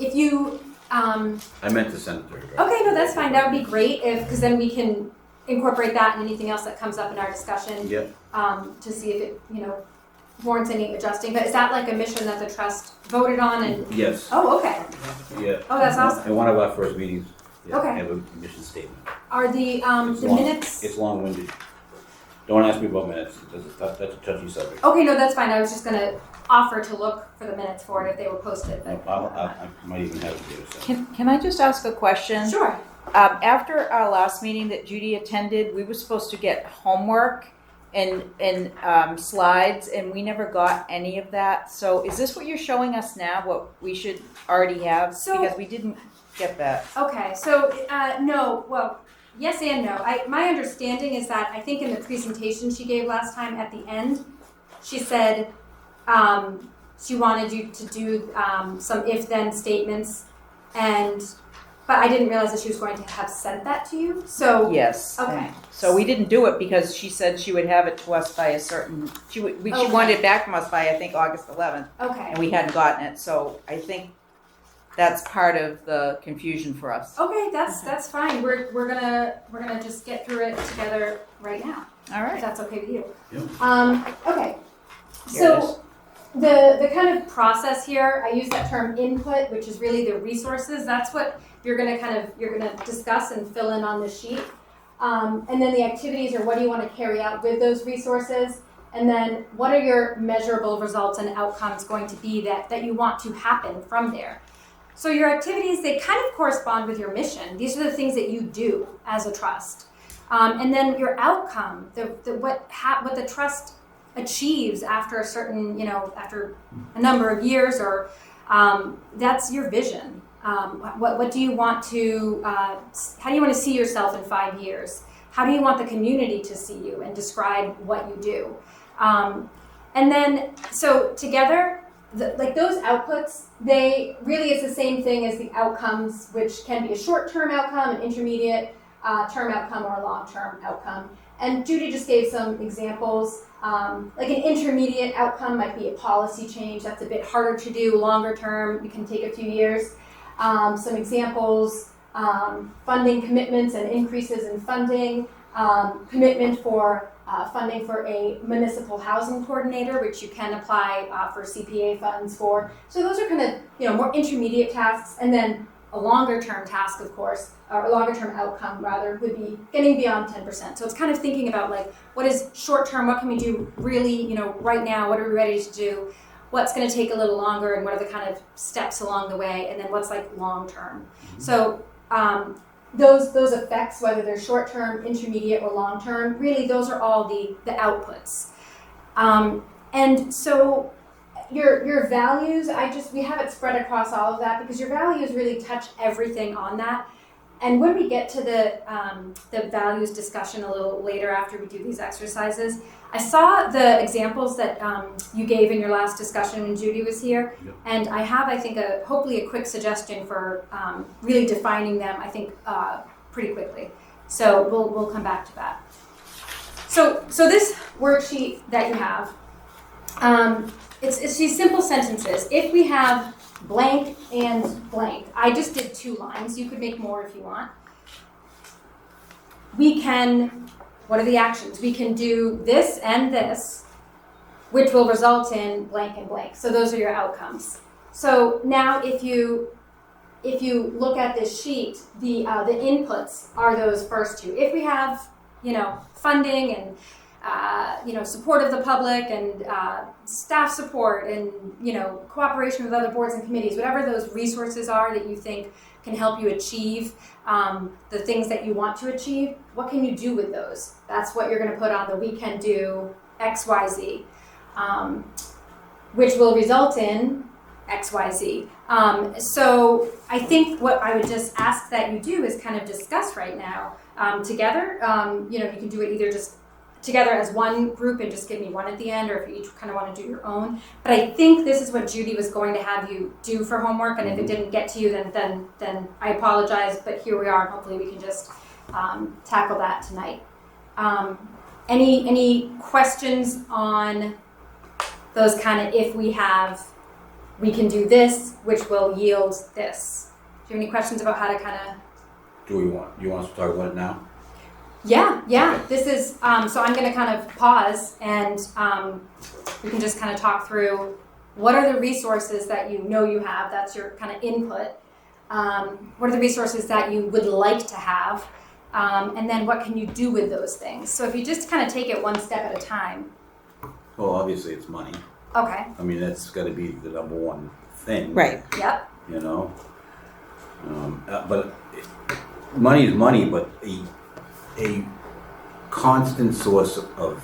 If you I meant to send it to her. okay, no, that's fine. That would be great because then we can incorporate that and anything else that comes up in our discussion Yep. to see if it, warrants any adjusting. But is that like a mission that the trust voted on? And Yes. oh, okay. Yeah. Oh, that's awesome. In one of our first meetings, Okay. I have a mission statement. Are the It's the long. minutes? It's long-winded. Don't ask me about minutes. That's a touchy subject. Okay, no, that's fine. I was just gonna offer to look for the minutes for it if they were posted. But I might even have it here. So. Can I just ask a question? sure. After our last meeting that Judy attended, we were supposed to get homework and slides, and we never got any of that. So is this what you're showing us now, what we should already have? So- Because we didn't get that. Okay, so, no, well, yes and no. My understanding is that, I think in the presentation she gave last time at the end, she said, she wanted you to do, some if-then statements, but I didn't realize that she was going to have sent that to you, so. Yes. Okay. So we didn't do it because she said she would have it to us by a certain, she Okay. wanted it back from us by, I think, August 11th, Okay, and we hadn't gotten it. So I think that's part of the confusion for us. okay, that's fine. We're gonna just get through it together right now. All If right. that's okay with you. Yep. Okay. Here it So the kind of process here, I use that term input, which is really the resources. That's what you're gonna discuss and fill in on the sheet. And then the activities are what do you want to carry out with those resources? And then what are your measurable results and outcomes going to be that you want to happen from there? So your activities, they kind of correspond with your mission. These are the things that you do as a trust. And then your outcome, what the trust achieves after a certain, after a number of years, or that's your vision. What do you want to, how do you want to see yourself in 5 years? How do you want the community to see you and describe what you do? And then, so together, those outputs, they really, it's the same thing as the outcomes, which can be a short-term outcome, an intermediate term outcome, or a long-term outcome. And Judy just gave some examples. Like an intermediate outcome might be a policy change. That's a bit harder to do. Longer term, it can take a few years. Some examples, funding commitments and increases in funding, commitment for funding for a municipal housing coordinator, which you can apply for CPA funds for. So those are kind of, more intermediate tasks. And then a longer term task, of course, or a longer term outcome rather, would be getting beyond 10%. So it's kind of thinking about like, what is short term, what can we do really, right now, what are we ready to do? What's going to take a little longer, and what are the kind of steps along the way, and then what's like long term. Mm-hmm. So those effects, whether they're short term, intermediate, or long term, really those are all the outputs. And so your values, we have it spread across all of that because your values really touch everything on that. And when we get to the values discussion a little later after we do these exercises, I saw the examples that you gave in your last discussion when Judy was here, yep. And I have, I think, hopefully a quick suggestion for really defining them, I think, pretty quickly. So we'll come back to that. So this worksheet that you have, it's these simple sentences. If we have blank and blank, I just did 2 lines. You could make more if you want. We can, what are the actions? We can do this and this, which will result in blank and blank. So those are your outcomes. So now if you look at this sheet, the inputs are those first 2. If we have, funding and support of the public and staff support and, cooperation with other boards and committees, whatever those resources are that you think can help you achieve the things that you want to achieve, what can you do with those? That's what you're going to put on the we can do XYZ, which will result in XYZ. So I think what I would just ask that you do is kind of discuss right now together. You can do it either just together as one group and just give me one at the end, or if you each kind of want to do your own. But I think this is what Judy was going to have you do for homework, and if it didn't get to you, then I apologize, but here we are, and hopefully we can just tackle that tonight. Any questions on those kind of, if we can do this, which will yield this? Do you have any questions about how to kind of... Do you want us to talk about it now? Yeah. This is, so I'm going to kind of pause and we can just kind of talk through what are the resources that you have, that's your kind of input. What are the resources that you would like to have? And then what can you do with those things? So if you just kind of take it one step at a time. Well, obviously it's money. Okay. I mean, that's got to be the number one thing. Right. Yep. But money is money, but a constant source of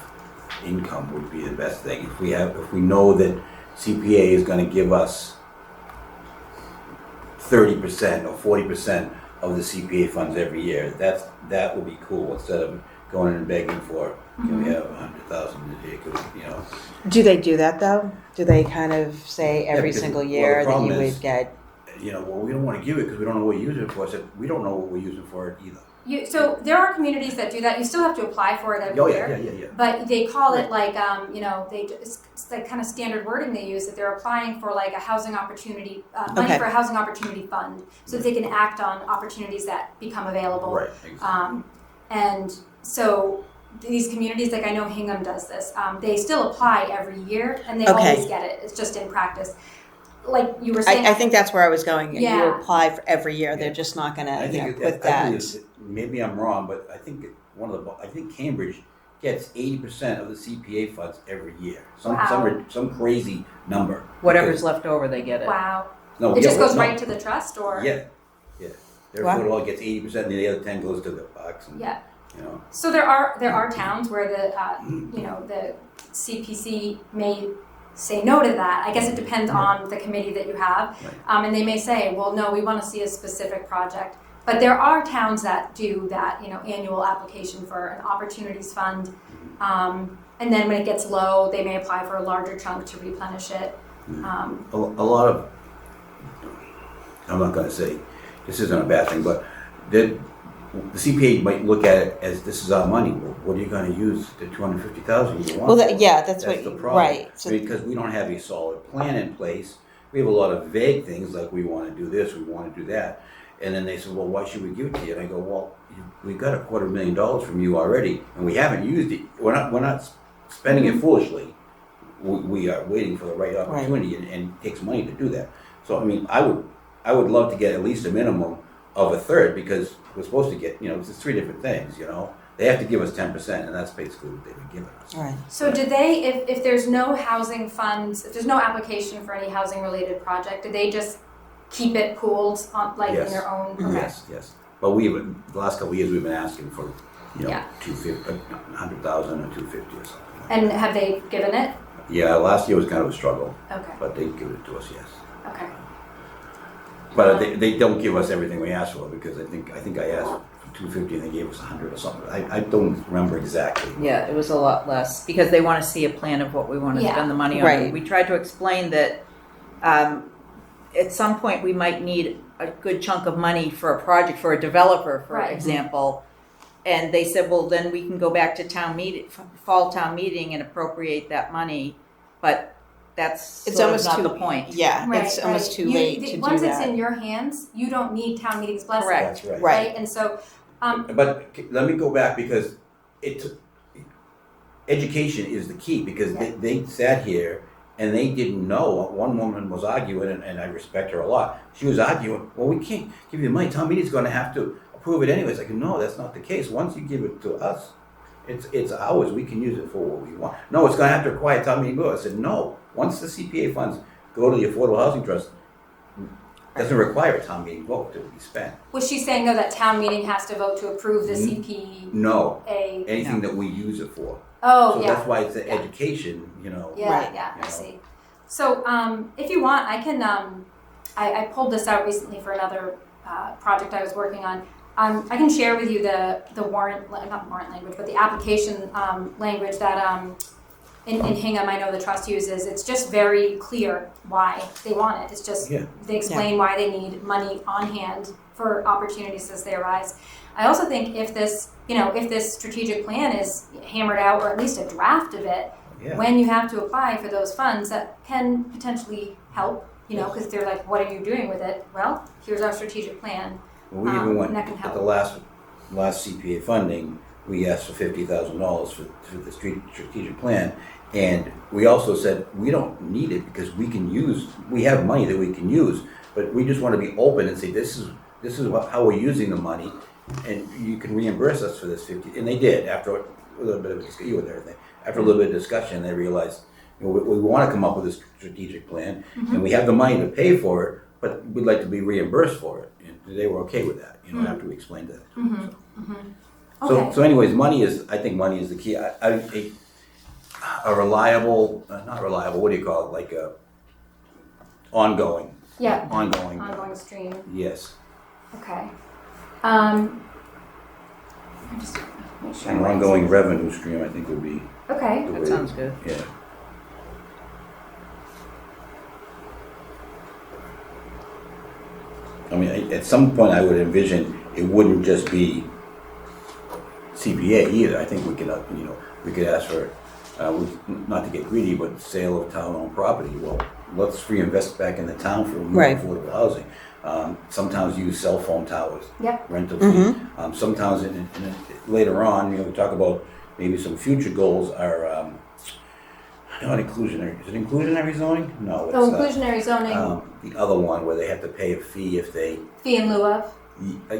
income would be the best thing. If we know that CPA is gonna give us 30% or 40% of the CPA funds every year, that would be cool, instead of going and begging for, can we have 100,000 a year, Do they do that though? Do they kind of say every because- single well, the year that problem you is- would get? Well, we don't wanna give it because we don't know what we're using it for. I said, we don't know what we're using it for either. So there are communities that do that. You still have to apply for it every Oh, year. yeah. But they call it like, it's like kind of standard wording they use, that they're applying for like a housing opportunity, money Okay. for a housing opportunity fund, so that they can act on opportunities that become available. Right, exactly. And so these communities, like I know Hingham does this, they still apply every year and they Okay. always get it. It's just in practice. Like you were saying. I think that's where I was going. You Yeah. apply for every year. They're just not gonna, I think put that. maybe I'm wrong, but I think I think Cambridge gets 80% of the CPA funds every year. Wow. Some crazy number. Whatever's left over, they get it. Wow. No, It just goes no. right to the trust, or? Yeah. Their Wow. affordable law gets 80%, and the other 10 goes to the parks. And, Yeah. You know, So there are towns where the CPC may say no to that. I guess it depends on the committee that you have, Right. and they may say, well, no, we want to see a specific project. But there are towns that do that, annual application for an opportunities fund, and then when it gets low, they may apply for a larger chunk to replenish it. a lot of, I'm not going to say this isn't a bad thing, but the CPA might look at it as, this is our money. Well, what are you going to use the 250,000 you want? Well, for? that's what, the problem. right. So, Because we don't have a solid plan in place. We have a lot of vague things like, we want to do this, we want to do that. And then they said, well, why should we give it to you? And I go, well, we got $250,000 from you already, and we haven't used it. We're not spending it foolishly. We are waiting for the right opportunity, and it takes money to do that. So, I mean, I would love to get at least a minimum of a third, because we're supposed to get, it's 3 different things, They have to give us 10%, and that's basically what they've been giving us. right. So do they, if there's no housing funds, if there's no application for any housing related project, do they just keep it pooled on, like in Yes. their own? Okay. Yes. But the last couple of years, we've been asking for, Yeah. 100,000 or 250 or something. And have they given it? Yeah, last year was kind of a struggle, Okay. but they give it to us, yes. Okay. But they don't give us everything we asked for, because I think I asked for 250 and they gave us 100 or something. I don't remember exactly. Yeah, it was a lot less, because they want to see a plan of what we want to Yeah. spend the money on. Right. We tried to explain that at some point we might need a good chunk of money for a project, for a developer, for Right. example. And they said, well, then we can go back to fall town meeting and appropriate that money, but that's It's sort of almost not too, the point. Yeah, Right, it's almost right. too late to do Once it's that. in your hands, you don't need town meeting's blessing. Correct. That's right. Right. And so, But let me go back, because education is the key, because Yeah. they sat here and they didn't know. One woman was arguing, and I respect her a lot. She was arguing, well, we can't give you the money. Town meeting's going to have to approve it anyways. I go, no, that's not the case. Once you give it to us, it's ours. We can use it for what we want. No, it's going to have to require town meeting vote. I said, no. Once the CPA funds go to the Affordable Housing Trust, it doesn't require a town meeting vote to be spent. was she saying though that town meeting has to vote to approve the CPA? No, anything that we use it for. Oh, So yeah. that's why it's an Yeah. education, Yeah, Right. yeah, I You know. see. So, if you want, I can, I pulled this out recently for another project I was working on. I can share with you the warrant, not warrant language, but the application language that in Hingham I know the trust uses. It's just very clear why they want it. It's just, Yeah. they explain why they need money on hand for opportunities as they arise. I also think if this strategic plan is hammered out, or at least a draft of it, Yeah. when you have to apply for those funds, that can potentially help, because they're like, what are you doing with it? Well, here's our strategic plan. We even went, that can at help. the last CPA funding, we asked for $50,000 for the strategic plan. And we also said, we don't need it because we have money that we can use, but we just want to be open and say, this is how we're using the money, and you can reimburse us for this 50. And they did, after a little bit of discussion with everything. After a little bit of discussion, they realized, we want to come up with a strategic plan, and we have the money to pay for it, but we'd like to be reimbursed for it. And they were okay with that, Hmm. after we explained that. Okay. So anyways, I think money is the key. A reliable, not reliable, what do you call it, like a ongoing, Yeah, ongoing, ongoing stream. yes. Okay. I just make sure. An ongoing revenue stream, I think would be Okay. the way. That sounds good. Yeah. I mean, at some point I would envision it wouldn't just be CPA either. I think we could, we could ask for, not to get greedy, but sale of town-owned property. Well, let's reinvest back in the town for more Right. affordable housing. Some towns use cell phone towers. Yep. Rental fee. Some towns, later on, we talk about maybe some future goals are, not inclusionary. Is it inclusionary zoning? No, So it's inclusionary zoning, the other one where they have to pay a fee if they. fee in lieu of.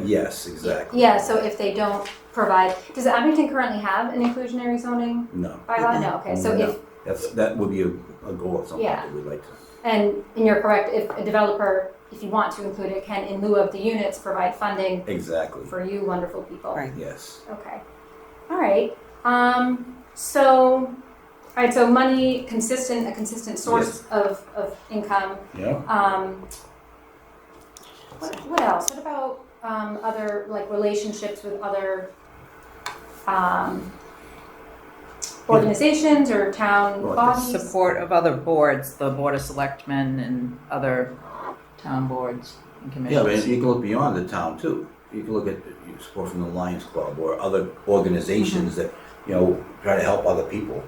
Yes, exactly. Yeah, so if they don't provide, does Abington currently have an inclusionary zoning No. bylaw? No, okay, so No. if, That would be a goal at some point Yeah. that we'd like to. and you're correct, if a developer, if you want to include it, can in lieu of the units provide funding Exactly. for you wonderful people. Right. Yes. Okay. All right. So, all right. So money, a consistent source of income. Yeah. What else? What about other like relationships with other organizations or town Well, bodies? Support of other boards, the Board of Selectmen and other town boards and Yeah, but commissions. you can look beyond the town too. You can look at support from the Lions Club or other organizations that, try to help other people,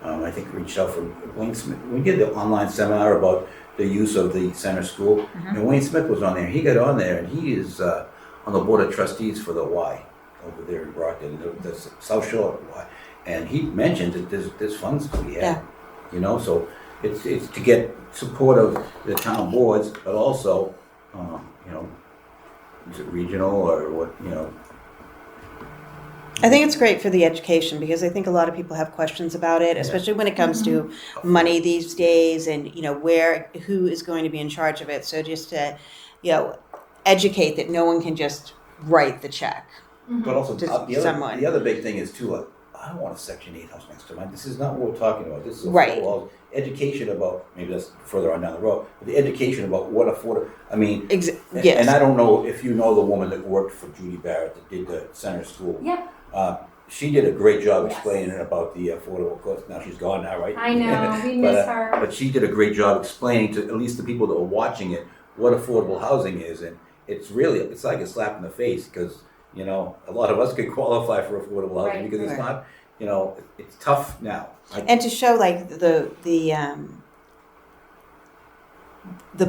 I think reached out from Wayne Smith. We did the online seminar about the use of the center school. And Wayne Smith was on there. He got on there and he is on the board of trustees for the Y over there in Brockton, the South Shore Y. And he mentioned that there's funds to be had. So it's to get support of the town boards, but also, is it regional or what, I think it's great for the education because I think a lot of people have questions about it, especially when it comes to money these days and, who is going to be in charge of it. So just to, educate that no one can just write the check. But also, Just the someone. other big thing is too, I don't want a Section 8 house next to mine. This is not what we're talking about. This is Right. affordable education about, maybe that's further on down the road, but the education about what affordable, I mean, and Yes. I don't know if you know the woman that worked for Judy Barrett that did the center school. Yep. She did a great job Yes. explaining about the affordable cost. Now she's gone now, right? I know, we But, miss her. But she did a great job explaining to at least the people that were watching it what affordable housing is, and it's like a slap in the face because a lot of us could qualify for affordable housing Right. because it's Right. not, it's tough now. And to show like the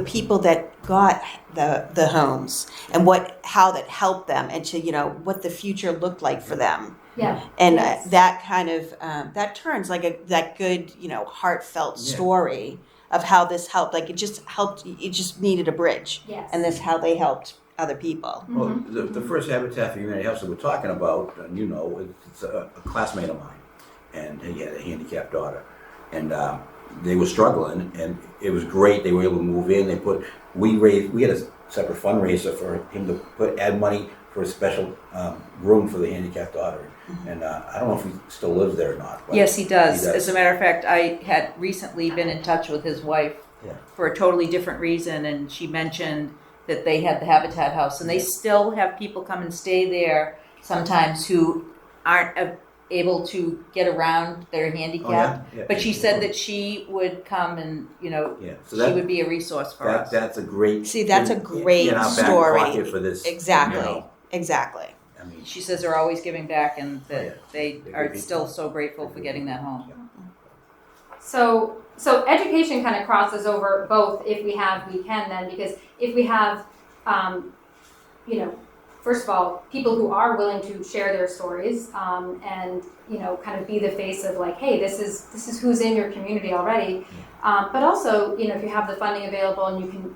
people that got the homes and how that helped them and to what the future looked like for them. Yeah. And Yes. that kind of that turns like that good heartfelt Yeah. story of how this helped. Like it just helped. It just needed a bridge, Yes. and this how they helped other people. Well, Mm-hmm. the first Habitat for Humanity house that we're talking about, and it's a classmate of mine, and he had a handicapped daughter, and they were struggling, and it was great. They were able to move in. We had a separate fundraiser for him to add money for a special room for the handicapped daughter, and I don't know if he still lives there or not. But Yes, he does. He does. As a matter of fact, I had recently been in touch with his wife Yeah. for a totally different reason, and she mentioned that they had the Habitat House, and they still have people come and stay there sometimes who aren't able to get around their handicap. Yeah. But she said that she would come and, Yeah, so she would be a resource for us. that's a great. See, that's a great in our back story. pocket for this. Exactly. Exactly. I mean, She says they're always giving back and Oh, yeah. that they They're are good still people. so grateful for getting that home. So education kind of crosses over both if we can then, because if we have, first of all, people who are willing to share their stories, and, kind of be the face of like, hey, this is who's in your community already. But also, if you have the funding available and you can,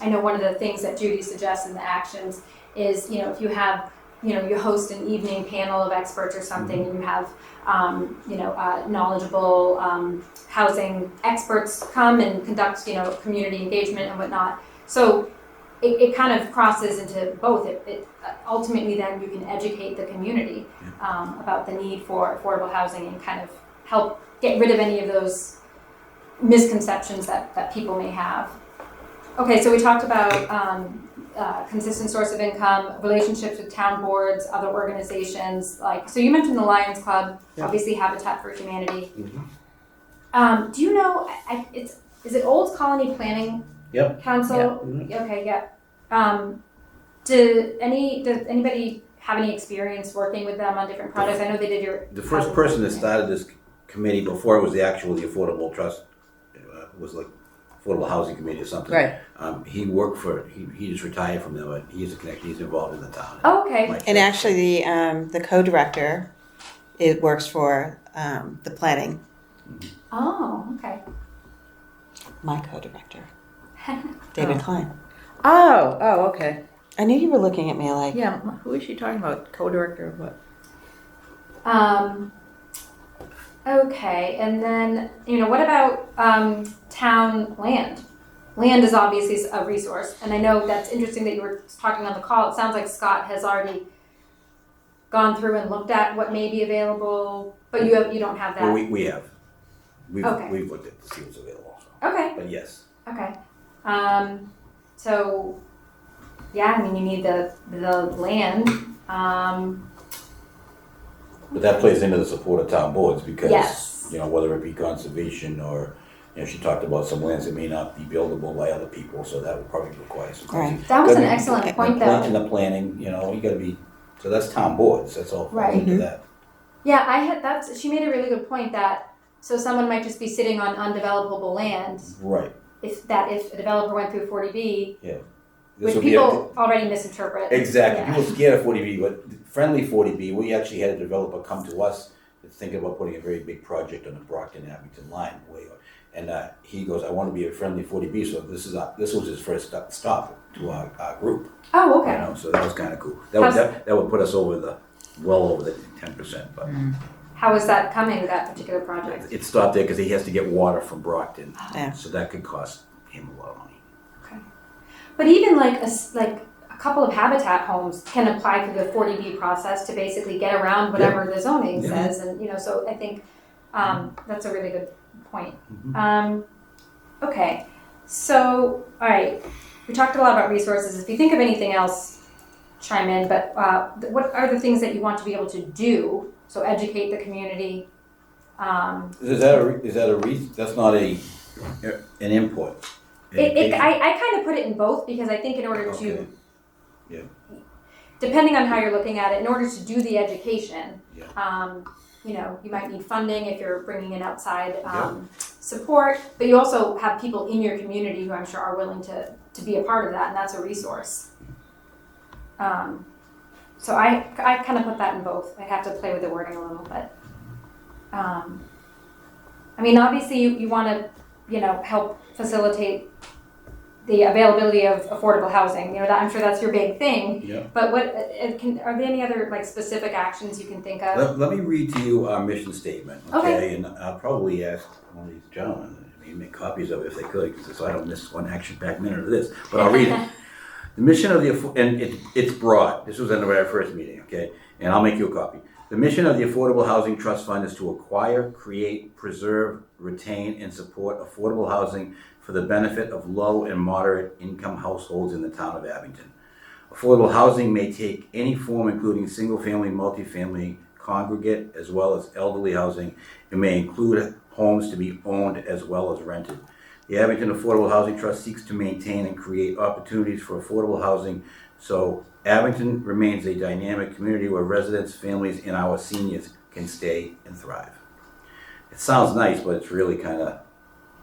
I know one of the things that Judy suggests in the actions is, if you have, you host an evening panel of experts or something, and you have, knowledgeable housing experts come and conduct, community engagement and whatnot, So it kind of crosses into both. Ultimately, then you can educate the community about the need for affordable housing and kind of help get rid of any of those misconceptions that people may have. Okay, so we talked about consistent source of income, relationships with town boards, other organizations. So you mentioned the Lions Club, obviously Habitat for Humanity. Mhm. Do you know? Is it Old Colony Planning Yep. Council? Yeah. Okay, yeah. Does anybody have any experience working with them on different projects? I know they did your. The first person that started this committee before it was the Affordable Trust, was like Affordable Housing Committee or something. Right. He worked for, he just retired from them, but he's a connection, he's involved in the town. Oh, okay. Mike And Fitz. actually, the co-director, it works for the planning. Oh, okay. My co-director, David Klein. Oh, okay. I knew you were looking at me like, Yeah, who is she talking about? Co-director of what? Okay, and then what about town land? Land is obviously a resource, and I know that's interesting that you were talking on the call. It sounds like Scott has already gone through and looked at what may be available, but you don't have that. Well, we have. Okay. We've looked at to see what's available. Okay. But yes. Okay. So yeah, I mean you need the land. But that plays into the support of town boards because, Yes. whether it be conservation or, she talked about some lands that may not be buildable by other people, so that would probably require some. Right. That was an Gotta be- excellent point, In though. the planning, you gotta be, so that's town boards, that's all falls Right. into that. Yeah, she made a really good point that so someone might just be sitting on undevelopable land Right. if a developer went through 40B, This which would be people already misinterpret. Exactly. Yeah. People scared of 40B, but friendly 40B, we actually had a developer come to us that's thinking about putting a very big project on the Brockton-Abington line. And he goes, I want to be a friendly 40B, so this was his first stop to our group. Oh, okay. So that was kind of cool. That would put us well over the 10%, but How is that coming, that particular project? it stopped there because he has to get water from Brockton. Yeah. So that could cost him a lot of money. But even like a couple of Habitat homes can apply through the 40B process to basically get around whatever the zoning Yeah. says, and so I think that's a really good point. Mhm. Okay, so all right, we talked a lot about resources. If you think of anything else, chime in. But what are the things that you want to be able to do? So educate the community. Is that a reason? That's not an input. I kind of put it in both because I think in order to, Okay. Yeah. depending on how you're looking at it, in order to do the education, Yeah. you might need funding if you're bringing in outside Yeah. support, but you also have people in your community who I'm sure are willing to be a part of that, and that's a resource. So I kind of put that in both. I have to play with the wording a little bit. I mean, obviously you want to, help facilitate the availability of affordable housing. I'm sure that's your big thing. Yeah. But are there any other specific actions you can think of? Let me read to you our mission statement, Okay. okay? And I'll probably ask one of these gentlemen, make copies of it if they could, so I don't miss one action-packed minute of this, but I'll read it. The mission of it's broad. This was in our first meeting, okay? And I'll make you a copy. The mission of the Affordable Housing Trust Fund is to acquire, create, preserve, retain, and support affordable housing for the benefit of low and moderate income households in the town of Abington. Affordable housing may take any form, including single-family, multifamily, congregate, as well as elderly housing. It may include homes to be owned as well as rented. The Abington Affordable Housing Trust seeks to maintain and create opportunities for affordable housing so Abington remains a dynamic community where residents, families, and our seniors can stay and thrive. It sounds nice, but it's really kind of...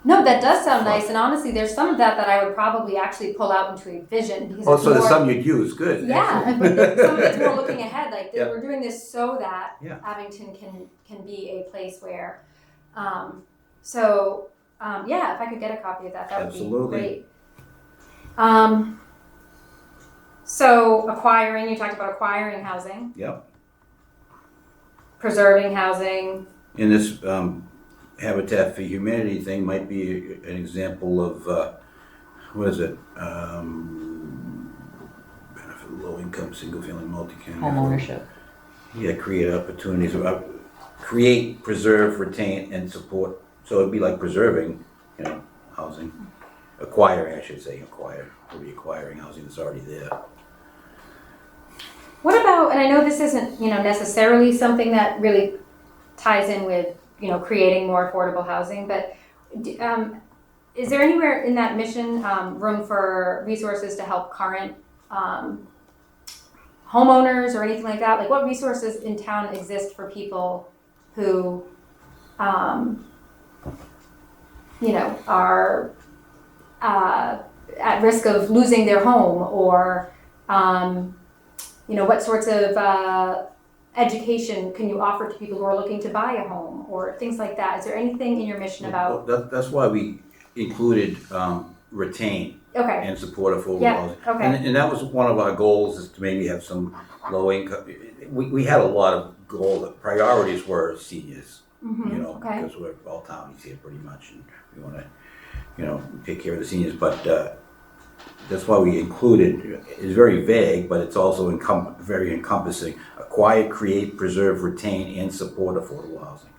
No, that does sound nice, and honestly, there's some of that I would probably actually pull out into a vision because Oh, it's so there's more, some you'd use, good. yeah, Excellent. but some of it's more looking ahead. Like Yeah. we're doing this so that Yeah. Abington can be a place where, yeah, if I could get a copy of that, that would Absolutely. be great. So acquiring, you talked about acquiring housing, Yep. preserving housing. And this Habitat for Humanity thing might be an example of what is it? Benefit low income, single family, multi-family. Homeownership. Yeah, create opportunities, create, preserve, retain, and support. So it'd be like preserving, housing. Acquiring, I should say, We'll be acquiring housing that's already there. What about, and I know this isn't, necessarily something that really ties in with, creating more affordable housing, but is there anywhere in that mission room for resources to help current homeowners or anything like that? Like, what resources in town exist for people who, are at risk of losing their home, or what sorts of education can you offer to people who are looking to buy a home, or things like that? Is there anything in your mission about? That's why we included retain Okay. and support affordable Yeah, housing. okay. And that was one of our goals, is to maybe have some low income. We had a lot of goals. Priorities were seniors, Okay. because we're all townies here pretty much, and we want to, take care of the seniors. But that's why we included. It's very vague, but it's also very encompassing. Acquire, create, preserve, retain, and support affordable housing.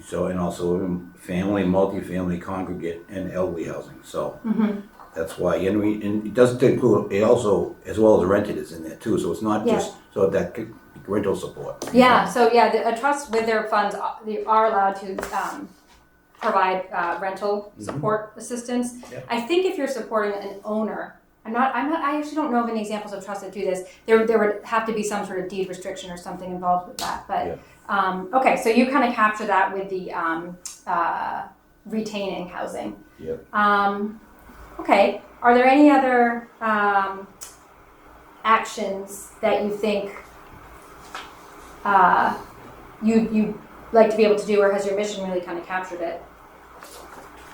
So, and also family, multifamily, congregate, and elderly housing. So that's why, and it doesn't include, it also, as well as rented, is in there too. So it's not just, so that rental support. Yeah, so a trust with their funds, they are allowed to provide rental support assistance. Yep. I think if you're supporting an owner, I actually don't know of any examples of trusts that do this. There would have to be some sort of deed restriction or something involved with that. But okay, so you kind of capture that with the retaining housing. Yep. Okay, are there any other actions that you think you'd like to be able to do, or has your mission really kind of captured it?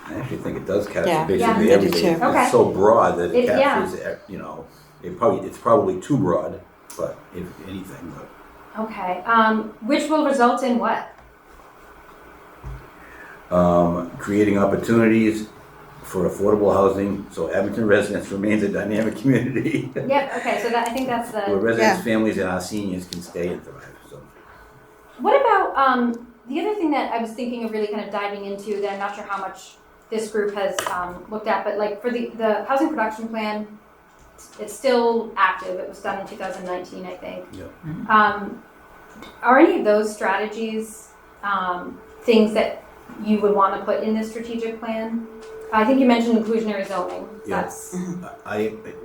I actually think it does capture Yeah. basically Yeah. everything. I do too. Okay. It's so broad that it Yeah. captures, it's probably too broad, but if anything, but. Okay, which will result in what? Creating opportunities for affordable housing, so Abington residents remains a dynamic community Yep, okay, so I think that's where the, residents, families, and our seniors can stay and thrive. So what about, the other thing that I was thinking of really kind of diving into that I'm not sure how much this group has looked at, but like for the housing production plan, it's still active. It was done in 2019, I think. yeah. Are any of those strategies things that you would want to put in this strategic plan? I think you mentioned inclusionary zoning. Yeah. That's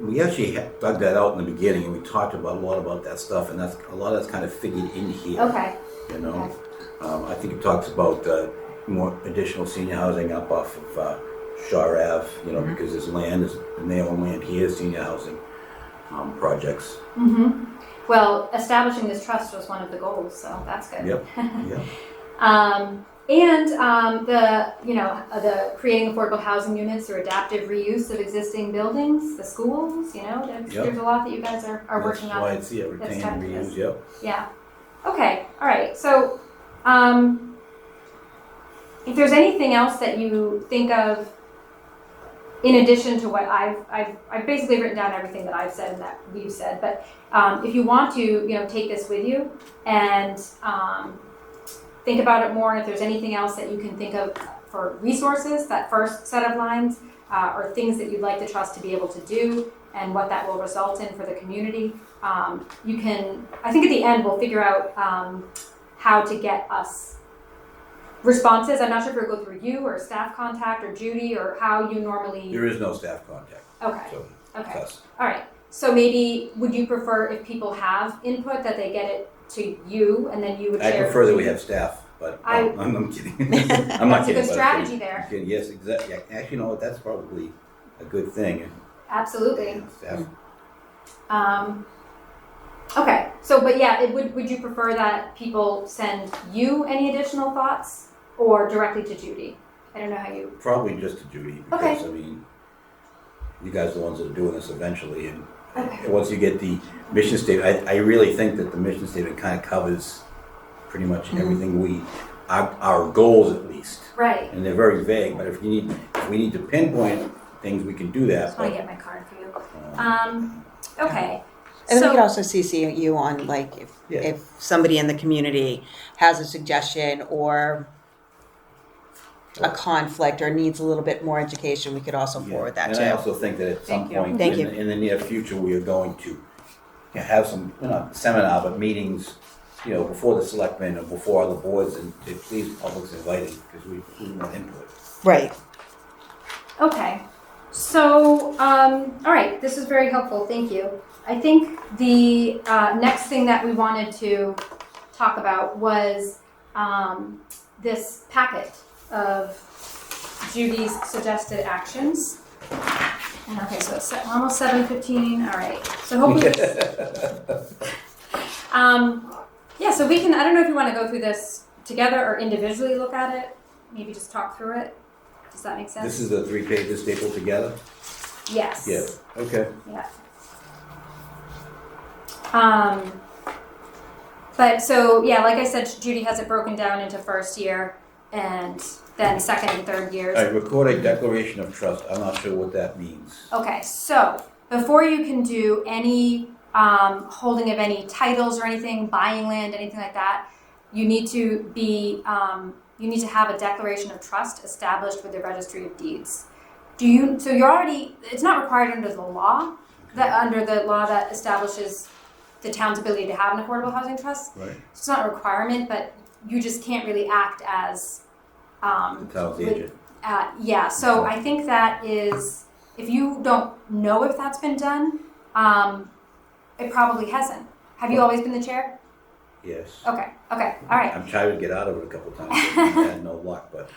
We actually dug that out in the beginning, and we talked about a lot about that stuff, and that's a lot of that's kind of figured in here. okay. Okay. Okay. I think it talks about more additional senior housing up off of Shar Ave, because there's land, and they own land here, senior housing projects. Mm-hmm. Well, establishing this trust was one of the goals, so that's good. Yep. Yeah. And the creating affordable housing units or adaptive reuse of existing buildings, the schools, there's a lot that you guys are working That's why on. it's retain that's and tied to reuse. this. Yep. Yeah. Okay. All right. So, if there's anything else that you think of, in addition to what I've basically written down everything that I've said and that we've said, but if you want to, take this with you and think about it more, and if there's anything else that you can think of for resources, that first set of lines, or things that you'd like the trust to be able to do, and what that will result in for the community, you can, I think at the end we'll figure out how to get us responses. I'm not sure if it'll go through you or staff contact or Judy, or how you normally. There is no staff contact. Okay. So Okay. it's us. All right. So maybe would you prefer, if people have input, that they get it to you and then you would I share? prefer it that to we have. have staff, but I- no, I'm kidding. I'm not That's a kidding. good but I'm strategy kidding. there. I'm kidding. Yes, exactly. Actually, that's probably a good thing. Absolutely. Staff. Okay. So, but yeah, would you prefer that people send you any additional thoughts, or directly to Judy? I don't know how you. Probably just to Judy, because Okay. I mean, you guys are the ones that are doing this eventually, and Okay. once you get the mission statement, I really think that the mission statement kind of covers pretty much everything our goals at least, Right. and they're very vague. But if we need to pinpoint things, we can do that, Just want to but, get my card for you. Okay. And then we So- could also CC you on, like, Yeah. if somebody in the community has a suggestion or a conflict or needs a little bit more education, we could also yeah. forward that And I too. also think that at some Thank you. point Thank in, you. in the near future, we are going to have some, seminar, but meetings, before the selectmen or before other boards, and to please public's invited, because we want input. Right. Okay, so, all right, this is very helpful, thank you. I think the next thing that we wanted to talk about was this packet of Judy's suggested actions. And okay, so it's almost 7:15, all right, so hopefully, yeah, so we can, I don't know if you want to go through this together or individually look at it, maybe just talk through it. Does that make sense? This is the 3 pages stapled together? Yes. Yeah, okay. Yeah. But so, yeah, like I said, Judy has it broken down into first year and then second and third years. All right, record a declaration of trust. I'm not sure what that means. Okay, so before you can do any holding of any titles or anything, buying land, anything like that, you need to be, you need to have a declaration of trust established with the Registry of Deeds. So you're already, it's not required under the law, under the law that establishes the town's ability to have an affordable housing trust. Right. It's not a requirement, but you just can't really act as, The town's agent. yeah, so I think that is, if you don't know if that's been done, it probably hasn't. Have you always been the chair? Yes. Okay, all right. I'm trying to get out of it a couple times, but I've had no luck, but,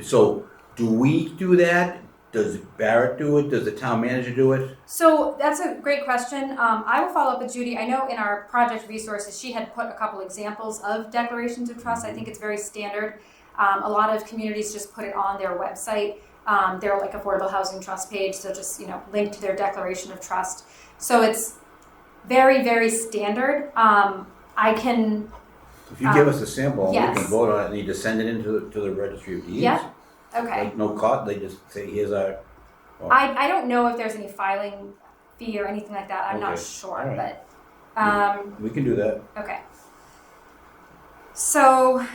so, do we do that? Does Barrett do it? Does the town manager do it? So that's a great question. I will follow up with Judy. I know in our project resources, she had put a couple examples of declarations of trust. I think it's very standard. A lot of communities just put it on their website. Their like affordable housing trust page. So just, link to their declaration of trust. So it's very, very standard. I can, If you give us a sample, and we yes. can vote on it, and you just send it into the registry of deeds? Yeah. okay. Like, no cost, they just say, here's our, I don't know if there's any filing fee or anything like that. I'm not Okay. sure, All right. but we can do that. okay. So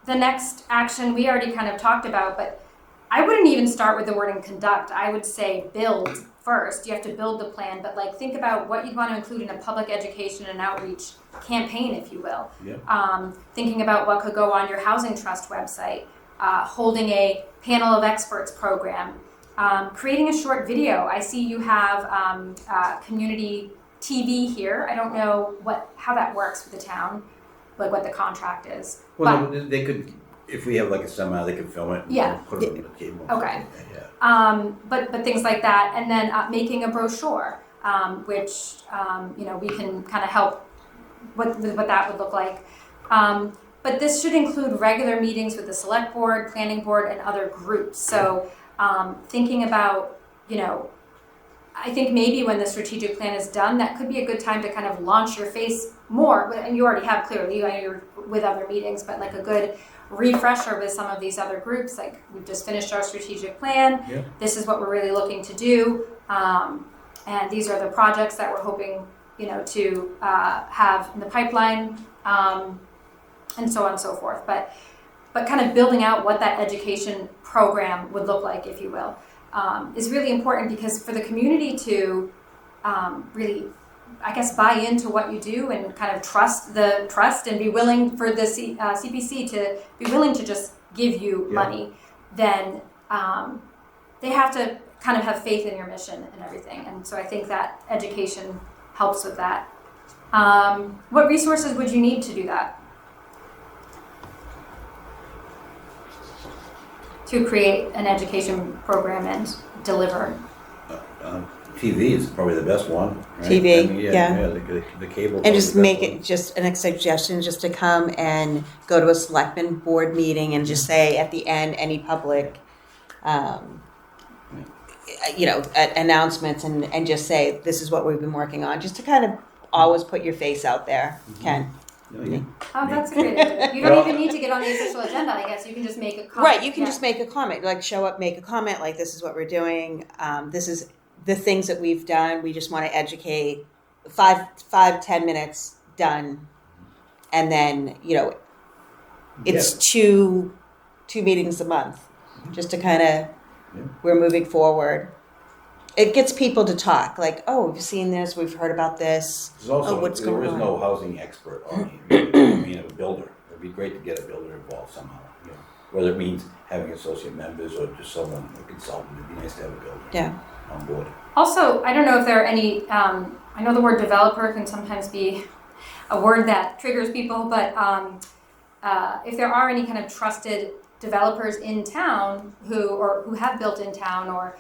the next action we already kind of talked about, but I wouldn't even start with the wording conduct. I would say build first. You have to build the plan, but like think about what you'd want to include in a public education and outreach campaign, if you will. Yeah. Thinking about what could go on your housing trust website, holding a panel of experts program, creating a short video. I see you have community TV here. I don't know how that works for the town, like what the contract is. Well, no, they could, if we have like a seminar, they could film it. And Yeah. Put it on the cable. Okay. Yeah. But things like that, and then making a brochure, which we can kind of help with what that would look like. But this should include regular meetings with the select board, planning board, and other groups. So thinking about, I think maybe when the strategic plan is done, that could be a good time to kind of launch your face more. And you already have clearly, you're with other meetings, but like a good refresher with some of these other groups. Like we've just finished our strategic plan. Yeah. This is what we're really looking to do. And these are the projects that we're hoping, to have in the pipeline, and so on and so forth. But kind of building out what that education program would look like, if you will, is really important, because for the community to really, I guess, buy into what you do and kind of trust and be willing for the CPC to be willing to just give you money, then they have to kind of have faith in your mission and everything. And so I think that education helps with that. What resources would you need to do that? To create an education program and deliver? TV is probably the best one. Right? TV, I mean, yeah. The cable. And just probably make the best it just a suggestion, just to come and go to a selectman board meeting and just say at the end, any public, announcements and just say, this is what we've been working on, just to kind of always put your face out there, Ken. Oh, yeah. Oh, that's a great idea. You don't even need to get on the official agenda, I guess. You can just make a comment. Right, you can Yeah. just make a comment, like show up, make a comment, like this is what we're doing. This is the things that we've done. We just want to educate. 10 minutes done, and then it's two meetings a month, just to kind of we're moving forward. It gets people to talk, like, oh, we've seen this, we've heard about this. There's also, what's there going is on? no housing expert on it. I mean, a builder. It'd be great to get a builder involved somehow, whether it means having associate members or just someone, a consultant. It'd be nice to have a builder Yeah. on board. Also, I don't know if there are any, I know the word developer can sometimes be a word that triggers people, but if there are any kind of trusted developers in town who have built in town or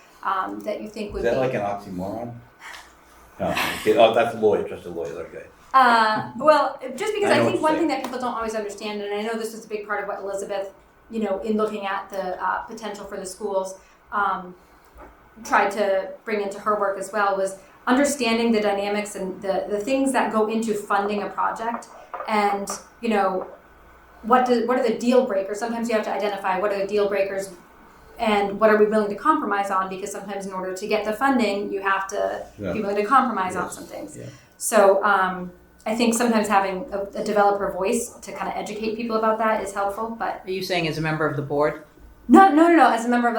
that you think would Is that be... like an oxymoron? No, okay. Oh, that's a lawyer, just a lawyer, okay. Well, just because I know I what think you're one saying. thing that people don't always understand, and I know this was a big part of what Elizabeth, in looking at the potential for the schools, tried to bring into her work as well, was understanding the dynamics and the things that go into funding a project, and what are the deal breakers. Sometimes you have to identify what are the deal breakers and what are we willing to compromise on, because sometimes in order to get the funding you have to be willing to compromise on some things. Yeah. So I think sometimes having a developer voice to kind of educate people about that is helpful. But Are you saying as a member of the board? no. As a member of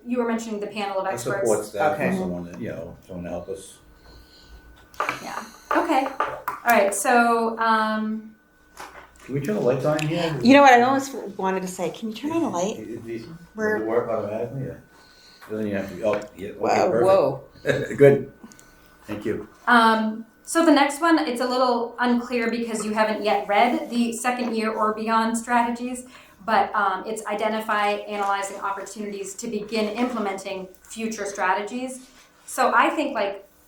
you were mentioning the panel of A experts. support staff or Okay. someone that, someone to help us. Yeah. Okay. All right. So Can we turn the lights on in here? You know what? I almost wanted to say, can you turn on a light? Does We're- it work automatically? Yeah. Doesn't even have to be, yeah, okay, Wow, perfect. whoa. Good. Thank you. so the next one, it's a little unclear because you haven't yet read the second year or beyond strategies, but it's identify, analyzing opportunities to begin implementing future strategies. So I think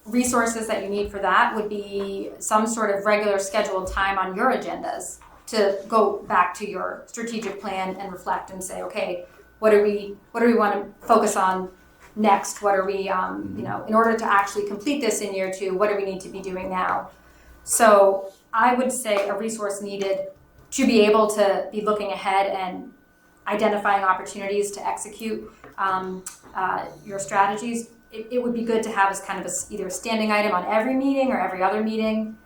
resources that you need for that would be some sort of regular scheduled time on your agendas to go back to your strategic plan and reflect and say, okay, what do we want to focus on next? What are we, in order to actually complete this in year 2, what do we need to be doing now? So I would say a resource needed to be able to be looking ahead and identifying opportunities to execute your strategies. It would be good to have as kind of either a standing item on every meeting or every other meeting,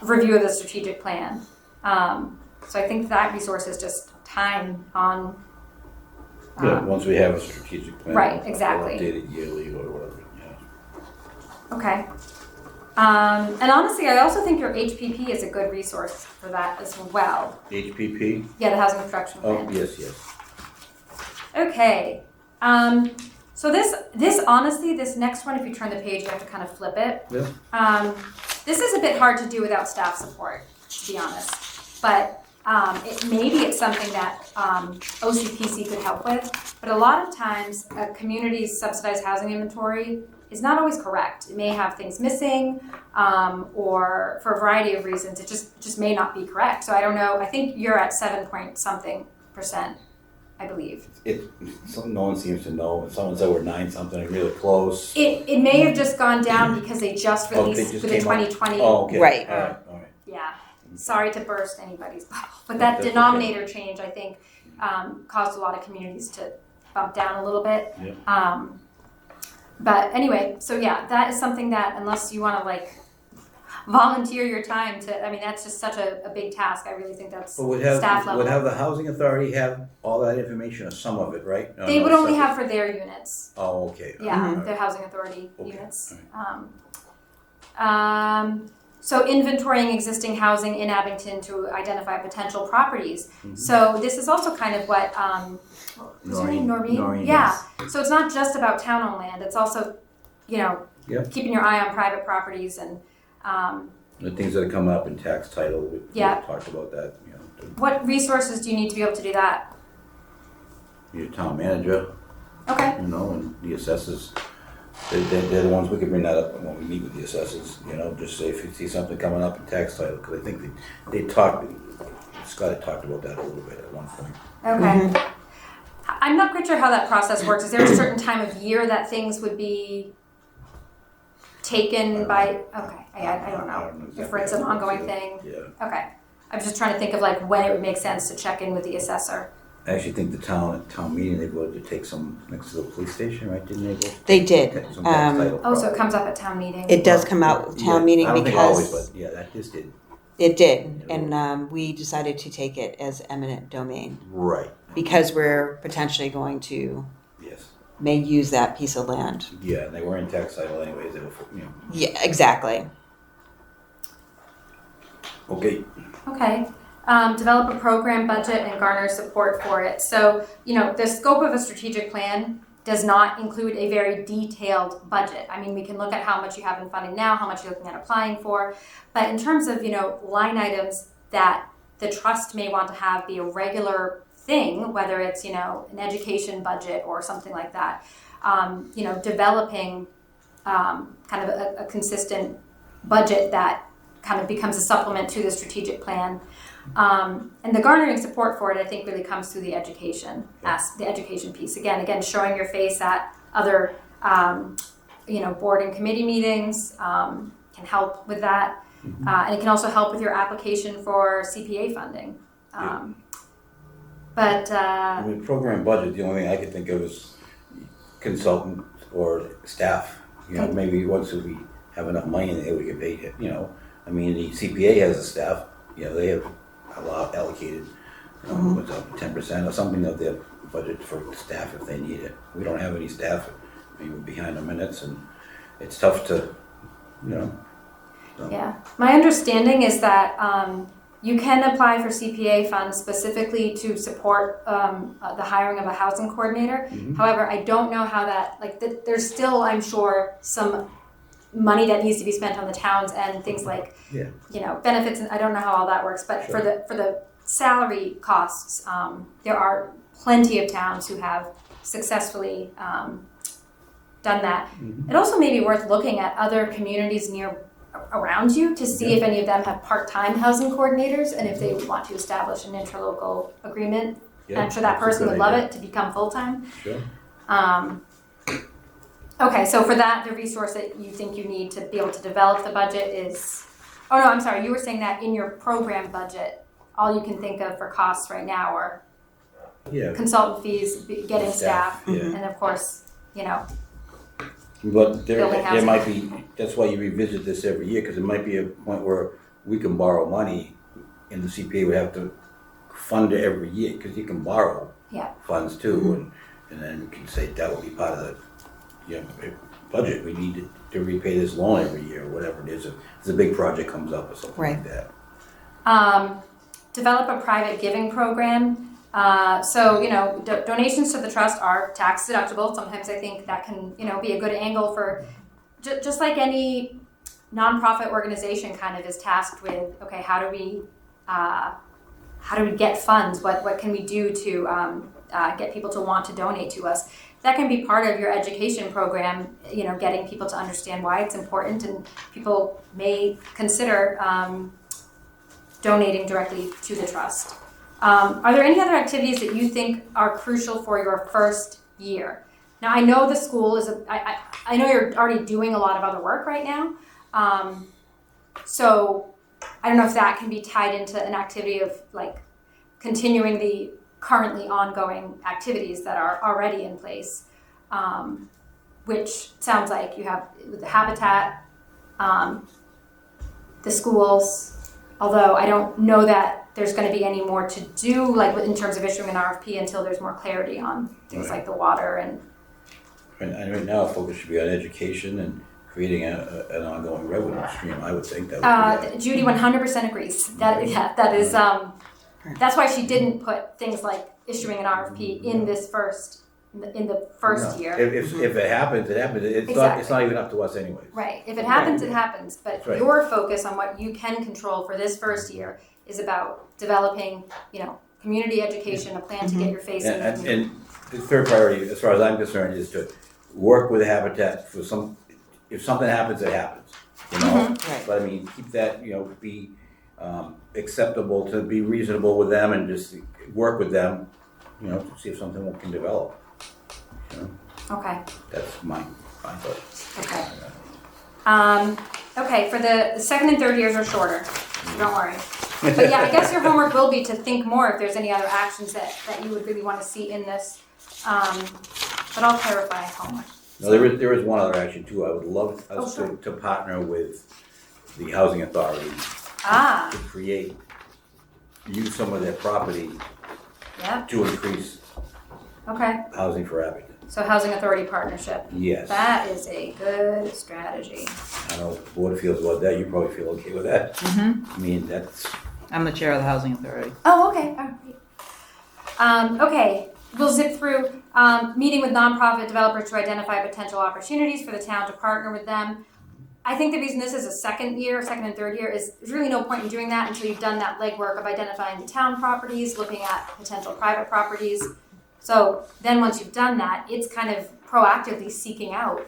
review of the strategic plan. So I think that resource is just time on. Yeah, once we have a strategic plan. Right, we'll exactly. Update it yearly or whatever, yeah. Okay. And honestly, I also think your HPP is a good resource for that as well. HPP? Yeah, the housing construction plan. Oh, yes. Okay. So this honestly, this next one, if you turn the page, you have to kind of flip it. Yeah. This is a bit hard to do without staff support, to be honest. But maybe it's something that OCPC could help with. But a lot of times, a community's subsidized housing inventory is not always correct. It may have things missing, or for a variety of reasons, it just may not be correct. So I don't know. I think you're at 7% I believe. No one seems to know. Someone said we're 9-something, really close. It may have just gone down because they just Oh, they released just for the came up? 2020. Oh, okay. Right. All right. Yeah. Sorry to burst anybody's bubble, but No, that that's denominator change, I think, caused a lot of communities to bump down a little bit. Yeah. But anyway, so yeah, that is something that unless you want to volunteer your time to, I mean, that's just such a big task. I really think that's But would staff level. the housing authority have all that information or some of it, right? No, They no, would only separate. have for their units. Oh, okay. Yeah, All right. the housing authority Okay, units. So inventorying existing housing in Abington to identify potential properties. So this is also kind of what, what's her name, Noreen? Yeah, so it's not just about town-owned land, it's also, keeping your eye on private properties and, The things that are coming up in tax title, we Yeah. talked about that, what resources do you need to be able to do that? your town manager, Okay, and the assessors. They're the ones we can bring that up when we meet with the assessors, just say if you see something coming up in tax title, because I think Scott had talked about that a little bit at one point. okay. I'm not quite sure how that process works. Is there a certain time of year that things would be taken by, okay, I don't know if exactly it's an how it ongoing works, thing. Yeah. Okay, I'm just trying to think of like when it would make sense to check in with the assessor. I actually think the town meeting, they voted to take some next to the police station, right? Didn't they vote? They did. Take some tax title Oh, so it property. comes up at town meeting. It does come out with town meeting I don't think always, because but yeah, that just did. it did, and we decided to take it as eminent domain Right. because we're potentially going to Yes. may use that piece of land. Yeah, and they were in tax title anyways, they were, Yeah, exactly. Okay. Okay. Develop a program budget and garner support for it. So, the scope of a strategic plan does not include a very detailed budget. I mean, we can look at how much you have in funding now, how much you're looking at applying for, but in terms of, line items that the trust may want to have be a regular thing, whether it's, an education budget or something like that, developing kind of a consistent budget that kind of becomes a supplement to the strategic plan. And the garnering support for it, I think, really comes through the education, the education piece. Again, showing your face at other, board and committee meetings can help with that. And it can also help with your application for CPA funding. But I mean, program budget, the only thing I could think of is consultant or staff. Maybe once we have enough money in there, we can pay it, I mean, the CPA has a staff, they have a lot allocated, what's up, 10% or something of their budget for staff if they need it. We don't have any staff, I mean, we're behind the minutes, and it's tough to, so. Yeah, my understanding is that you can apply for CPA funds specifically to support the hiring of a housing coordinator. However, I don't know how that, there's still, I'm sure, some money that needs to be spent on the towns and things like, benefits, and I don't know how all that works, but Sure. for the salary costs, there are plenty of towns who have successfully done that. It also may be worth looking at other communities around you to see if any of them have part-time housing coordinators and if they would want to establish an interlocal agreement. Yeah, I'm sure that that's a person good would love idea. it to become full-time. Sure. Okay, so for that, the resource that you think you need to be able to develop the budget is, oh no, I'm sorry, you were saying that in your program budget, all you can think of for costs right now are Yeah. consultant fees, getting staff, Yeah. and of course, But there Building housing. might be, that's why you revisit this every year, because it might be a point where we can borrow money, and the CPA would have to fund it every year, because you can borrow Yeah. funds too, and then we can say that will be part of the, budget, we need to repay this loan every year, or whatever it is, if a big project comes up or something like Right. that. Develop a private giving program. Donations to the trust are tax deductible. Sometimes I think that can, be a good angle for just like any nonprofit organization kind of is tasked with, okay, how do we get funds? What can we do to get people to want to donate to us? That can be part of your education program, getting people to understand why it's important, and people may consider donating directly to the trust. Are there any other activities that you think are crucial for your first year? Now, I know the school is I know you're already doing a lot of other work right now. So I don't know if that can be tied into an activity of continuing the currently ongoing activities that are already in place, which sounds like you have with the Habitat, the schools, although I don't know that there's going to be any more to do in terms of issuing an RFP until there's more clarity on things Right. like the water and And right now, focus should be on education and creating an ongoing revenue stream, I would think that would be. Judy 100% agrees. That is that's why she didn't put things like issuing an RFP in the first year. If it happens, it happens. It's Exactly. not even up to us anyway. Right. If it happens, it happens. But That's right. your focus on what you can control for this first year is about developing, community education, a plan to get your face in the community. And the third priority, as far as I'm concerned, is to work with Habitat for if something happens, it happens, Right. But I mean, keep that, be acceptable, to be reasonable with them, and just work with them, to see if something can develop. Okay. That's my thought. Okay. Okay, for the second and third years are shorter, don't worry. But yeah, I guess your homework will be to think more if there's any other actions that you would really want to see in this. But I'll clarify homework. No, there is one other action too. I would love us sure. to partner with the housing authority Ah, to use some of their property yeah, to increase okay. housing for Abington. So housing authority partnership. Yes. That is a good strategy. I don't know what the board feels about that. You probably feel okay with that. Mm-hmm. I mean, that's, I'm the chair of the housing authority. Oh, okay. All right. Okay, we'll zip through. Meeting with nonprofit developers to identify potential opportunities for the town to partner with them. I think the reason this is a second and third year is there's really no point in doing that until you've done that legwork of identifying the town properties, looking at potential private properties. So then once you've done that, it's kind of proactively seeking out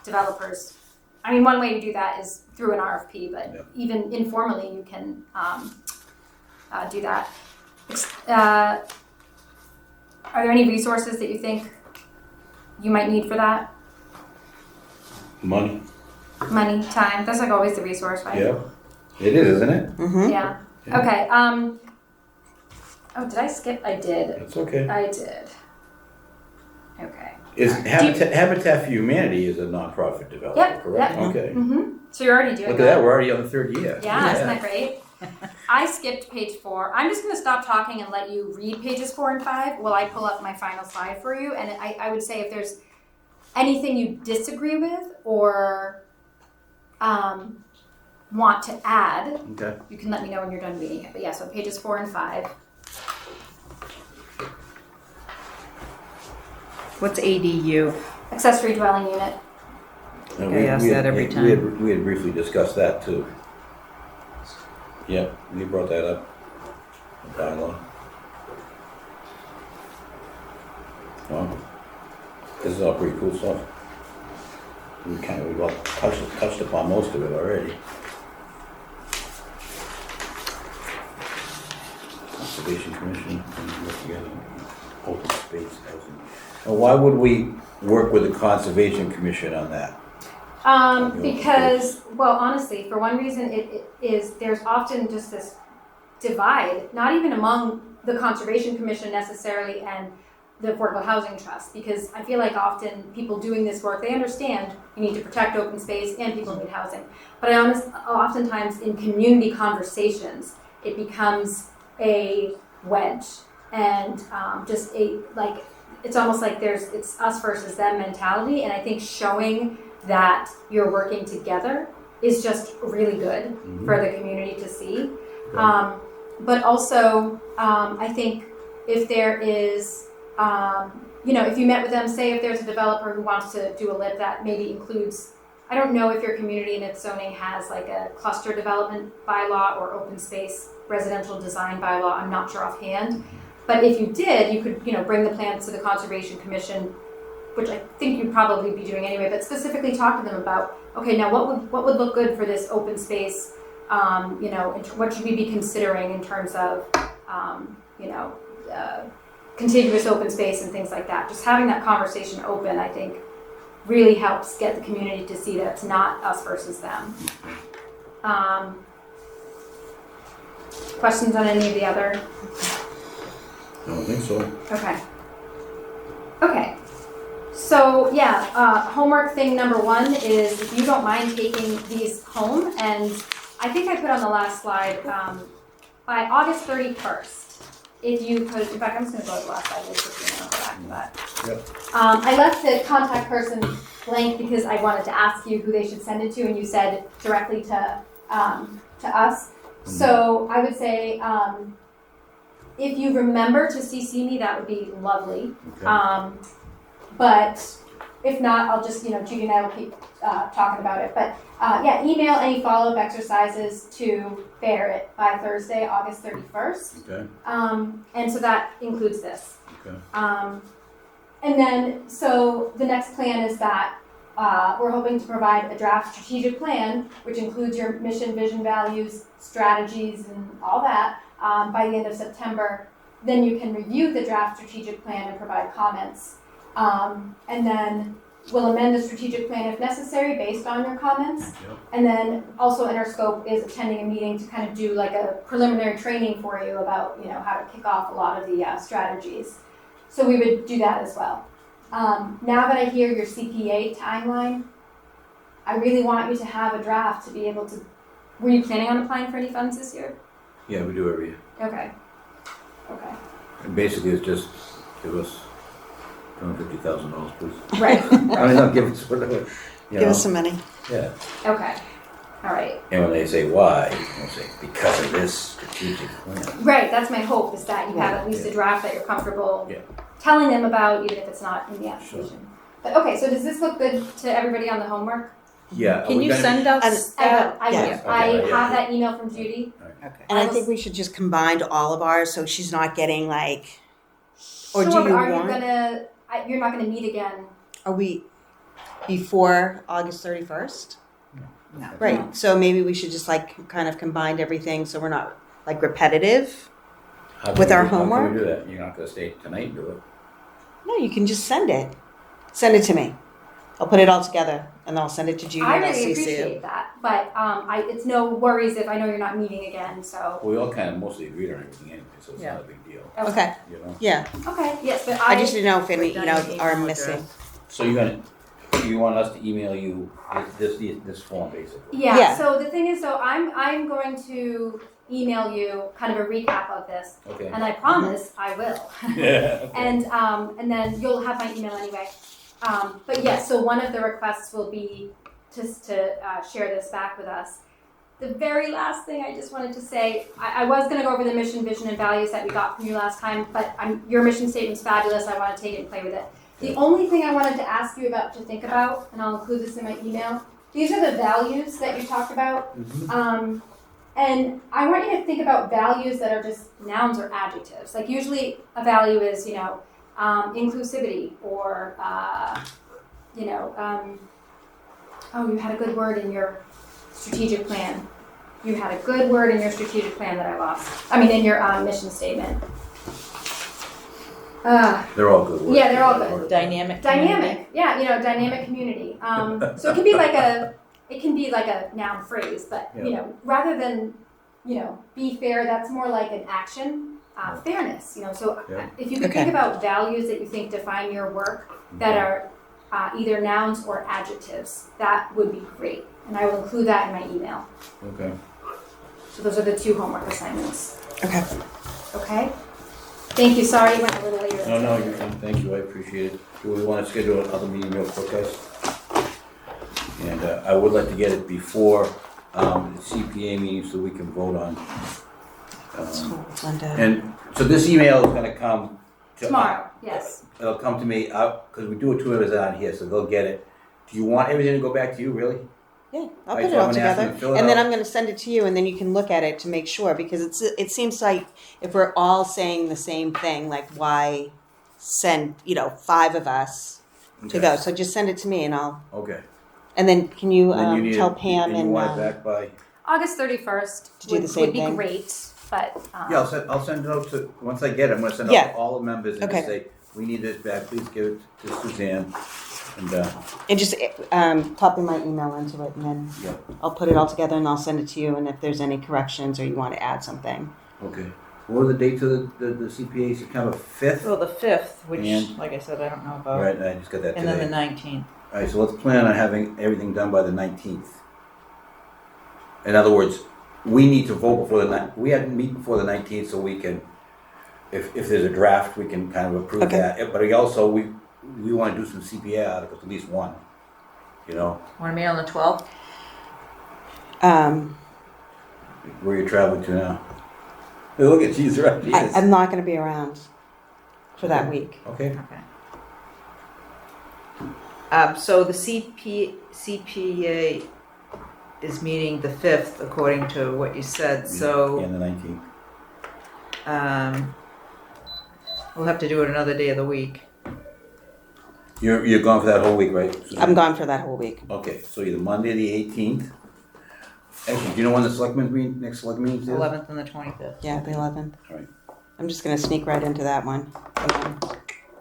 developers. I mean, one way to do that is through an RFP, but Yeah. even informally you can do that. Are there any resources that you think you might need for that? money. Money, time, that's like always the resource, right? Yeah. It is, isn't it? Mm-hmm. Yeah. Yeah. Okay. Oh, did I skip? I did. That's okay. I did. Okay. Is Habitat for Humanity is a nonprofit developer, Yep, correct? yep. Okay. Mm-hmm. So you're already doing Look at that, we're already on the third year. Yeah, isn't that great? I skipped page 4. I'm just going to stop talking and let you read pages 4 and 5 while I pull up my final slide for you. And I would say if there's anything you disagree with or want to add, Okay. you can let me know when you're done reading it. But yeah, so pages 4 and 5. What's ADU? Accessory dwelling unit. And I ask that every time. We had briefly discussed that too. Yep, we brought that up. The bylaw. Well, this is all pretty cool stuff. We've all touched upon most of it already. Conservation Commission, work together, open space housing. Now, why would we work with the Conservation Commission on that? Because, well, honestly, for one reason, it is there's often just this divide, not even among the Conservation Commission necessarily and the Affordable Housing Trust, because I feel like often people doing this work, they understand you need to protect open space and people need housing. But oftentimes in community conversations, it becomes a wedge and just a, like, it's almost like it's us versus them mentality. And I think showing that you're working together is just really good for the community to see. But also, I think if there is, if you met with them, say if there's a developer who wants to do a LIP that maybe includes, I don't know if your community and its zoning has like a cluster development bylaw or open space residential design bylaw, I'm not sure offhand. But if you did, you could, bring the plans to the Conservation Commission, which I think you'd probably be doing anyway, but specifically talk to them about, okay, now what would look good for this open space? What should we be considering in terms of, contiguous open space and things like that. Just having that conversation open, I think, really helps get the community to see that it's not us versus them. Questions on any of the other? I don't think so. Okay. So yeah, homework thing number 1 is if you don't mind taking these home, and I think I put on the last slide, by August 31st, if you could, in fact, I'm just going to go to the last slide really quickly and I'll go back to that. Yep. I left the contact person blank because I wanted to ask you who they should send it to, and you said directly to us. So I would say, if you remember to CC me, that would be lovely. Okay. But if not, I'll just, Judy and I will keep talking about it. But email any follow-up exercises to Barrett by Thursday, August 31st. Okay. And so that includes this. Okay. And then, so the next plan is that we're hoping to provide a draft strategic plan, which includes your mission, vision, values, strategies, and all that by the end of September. Then you can review the draft strategic plan and provide comments. And then we'll amend the strategic plan if necessary based on your comments. And then also in our scope is attending a meeting to kind of do like a preliminary training for you about, you know, how to kick off a lot of the strategies. So we would do that as well. Now that I hear your CPA timeline, I really want you to have a draft to be able to, were you planning on applying for any funds this year? Yeah, we do every year. Okay. Okay. And basically, it's just give us $250,000, please. Right. I mean, not give us whatever, you Give know. us some money. Yeah. Okay. All right. And when they say why, we'll say because of this strategic plan. Right, that's my hope, is that you have at least a draft that you're comfortable Yeah. telling them about, even if it's not in the application. But okay, so does this look good to everybody on the homework? Yeah. Can you send us I will, that? I will. Yeah. I Okay, yeah. have that email from Judy. Okay. And I think we should just combine all of ours so she's not getting like, or Sure, do but you are want? you gonna, you're not gonna meet again? Are we before August 31st? No. Right. So maybe we should just like kind of combine everything so we're not like repetitive. How can with we our do- How homework? can we do that? You're not gonna stay tonight and do it. No, you can just send it. Send it to me. I'll put it all together and I'll send it to Judy I and I'll really CC you. appreciate that, but it's no worries if I know you're not meeting again, so. We all kind of mostly agreed on everything anyway, so it's Yeah. not a big deal, Okay. you know? Yeah. Okay, yes, but I just didn't know if any, Put you down know, your are email missing. address. So you want us to email you this form, basically? Yeah, Yeah. so the thing is, so I'm going to email you kind of a recap of this, Okay. and I promise I will. Yeah. And then you'll have my email anyway. But yes, so one of the requests will be to share this back with us. The very last thing I just wanted to say, I was going to go over the mission, vision, and values that we got from you last time, but your mission statement's fabulous. I want to take it and play with it. The only thing I wanted to ask you about to think about, and I'll include this in my email, these are the values that you talked about. Mhm. And I want you to think about values that are just nouns or adjectives. Like usually a value is, inclusivity or, oh, you had a good word in your strategic plan. You had a good word in your strategic plan that I lost. I mean, in your mission statement. They're all good words. Yeah, they're all good. Dynamic. Dynamic, yeah, dynamic community. So it can be like a noun phrase, but rather than be fair, that's more like an action. Fairness, So Yeah. if you could Okay. think about values that you think define your work that are either nouns or adjectives, that would be great. And I will include that in my email. Okay. So those are the 2 homework assignments. Okay. Okay. Thank you. Sorry you went a little later. No, you're fine. Thank you, I appreciate it. Do we want to schedule another meeting real quick, guys? And I would like to get it before the CPA meeting so we can vote on. Linda. And so this email is gonna come to. Tomorrow. Yes. It'll come to me, because we do it 2 hours on here, so they'll get it. Do you want everything to go back to you, really? Yeah, I'll I put it so all I'm gonna ask them together, to fill it and then out. I'm going to send it to you, and then you can look at it to make sure, because it seems like if we're all saying the same thing, like why send 5 of us to Okay. go? So just send it to me, and Okay. and then can you Then you need tell it- Pam and you want it back by, August 31st To do the same would be thing? great, but yeah, I'll send it out to, once I get it, I'm gonna send it Yeah. out to all the members and just Okay. say, we need this back, please give it to Suzanne. And, and just copy my email into it, and then yeah, I'll put it all together, and I'll send it to you. And if there's any corrections or you want to add something, okay. What were the dates of the CPA, September 5th? Well, the 5th, which, And- like I said, I don't know about. Right, I just got that And then the today. 19th. Alright, so let's plan on having everything done by the 19th. In other words, we need to vote before we have to meet before the 19th so we can, if there's a draft, we can kind of approve Okay. that. But we want to do some CPA articles, at least one, Want to meet on the 12th? where you're traveling to now. Hey, look at she's right. She is. I'm not going to be around for that Okay. week. Okay, Okay. So the CPA is meeting the 5th, according to what you said. So and the 19th. we'll have to do it another day of the week. You're gone for that whole week, right? Susan? I'm gone for that whole week. Okay, so either Monday the 18th. Actually, do you know when the next select meeting is? 11th and the 25th. Yeah, the 11th. All right. I'm just going to sneak right into that one. And then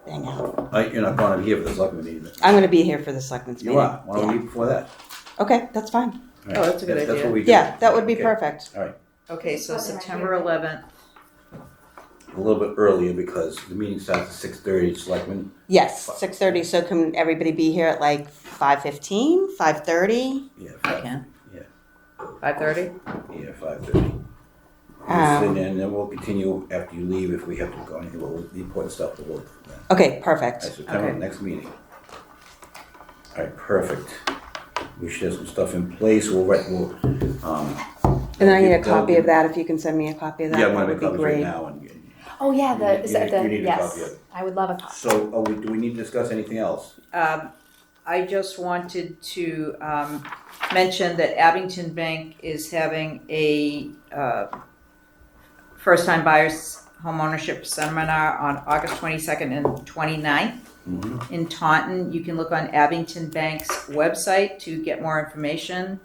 hang out. You're not gonna be here for the selectmen meeting. I'm gonna be here for the selectmen's meeting. You are, why don't we meet before that? Okay, that's fine. All right. Oh, that's a good That's idea. what we do. Yeah, that would be Okay. perfect. Okay, so September 11th. A little bit earlier because the meeting starts at 6:30, selectmen. Yes, 6:30, so can everybody be here at like 5:15, 5:30? Yeah, I can. Yeah. 5:30? Yeah, 5:30. And then we'll continue after you leave if we have to go anything, but the important stuff will work. Okay, perfect. That's September, Okay. next meeting. All right, perfect. We should have some stuff in place, we'll, And then I need a copy of that, if you can send me a copy of that, Yeah, I'm that gonna would make be copies right great. now. Oh yeah, the is that You the need a copy of yes? it. I would love a copy. So, do we need to discuss anything else? I just wanted to mention that Abington Bank is having a first-time buyers homeownership seminar on August 22nd and 29th Mhm. in Taunton. You can look on Abington Bank's website to get more information.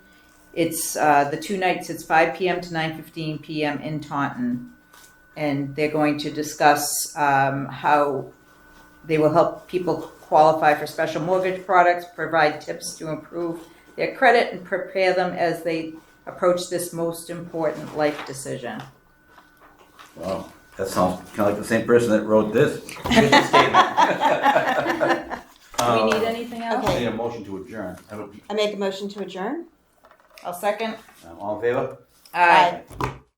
It's the 2 nights, it's 5 p.m. to 9:15 p.m. in Taunton. And they're going to discuss how they will help people qualify for special mortgage products, provide tips to improve their credit, and prepare them as they approach this most important life decision. Wow, that sounds kinda like the same person that wrote this. Vision statement. Do we need anything else? I need a motion to adjourn. I make a motion to adjourn? I'll second. All in favor? Aye. Aye.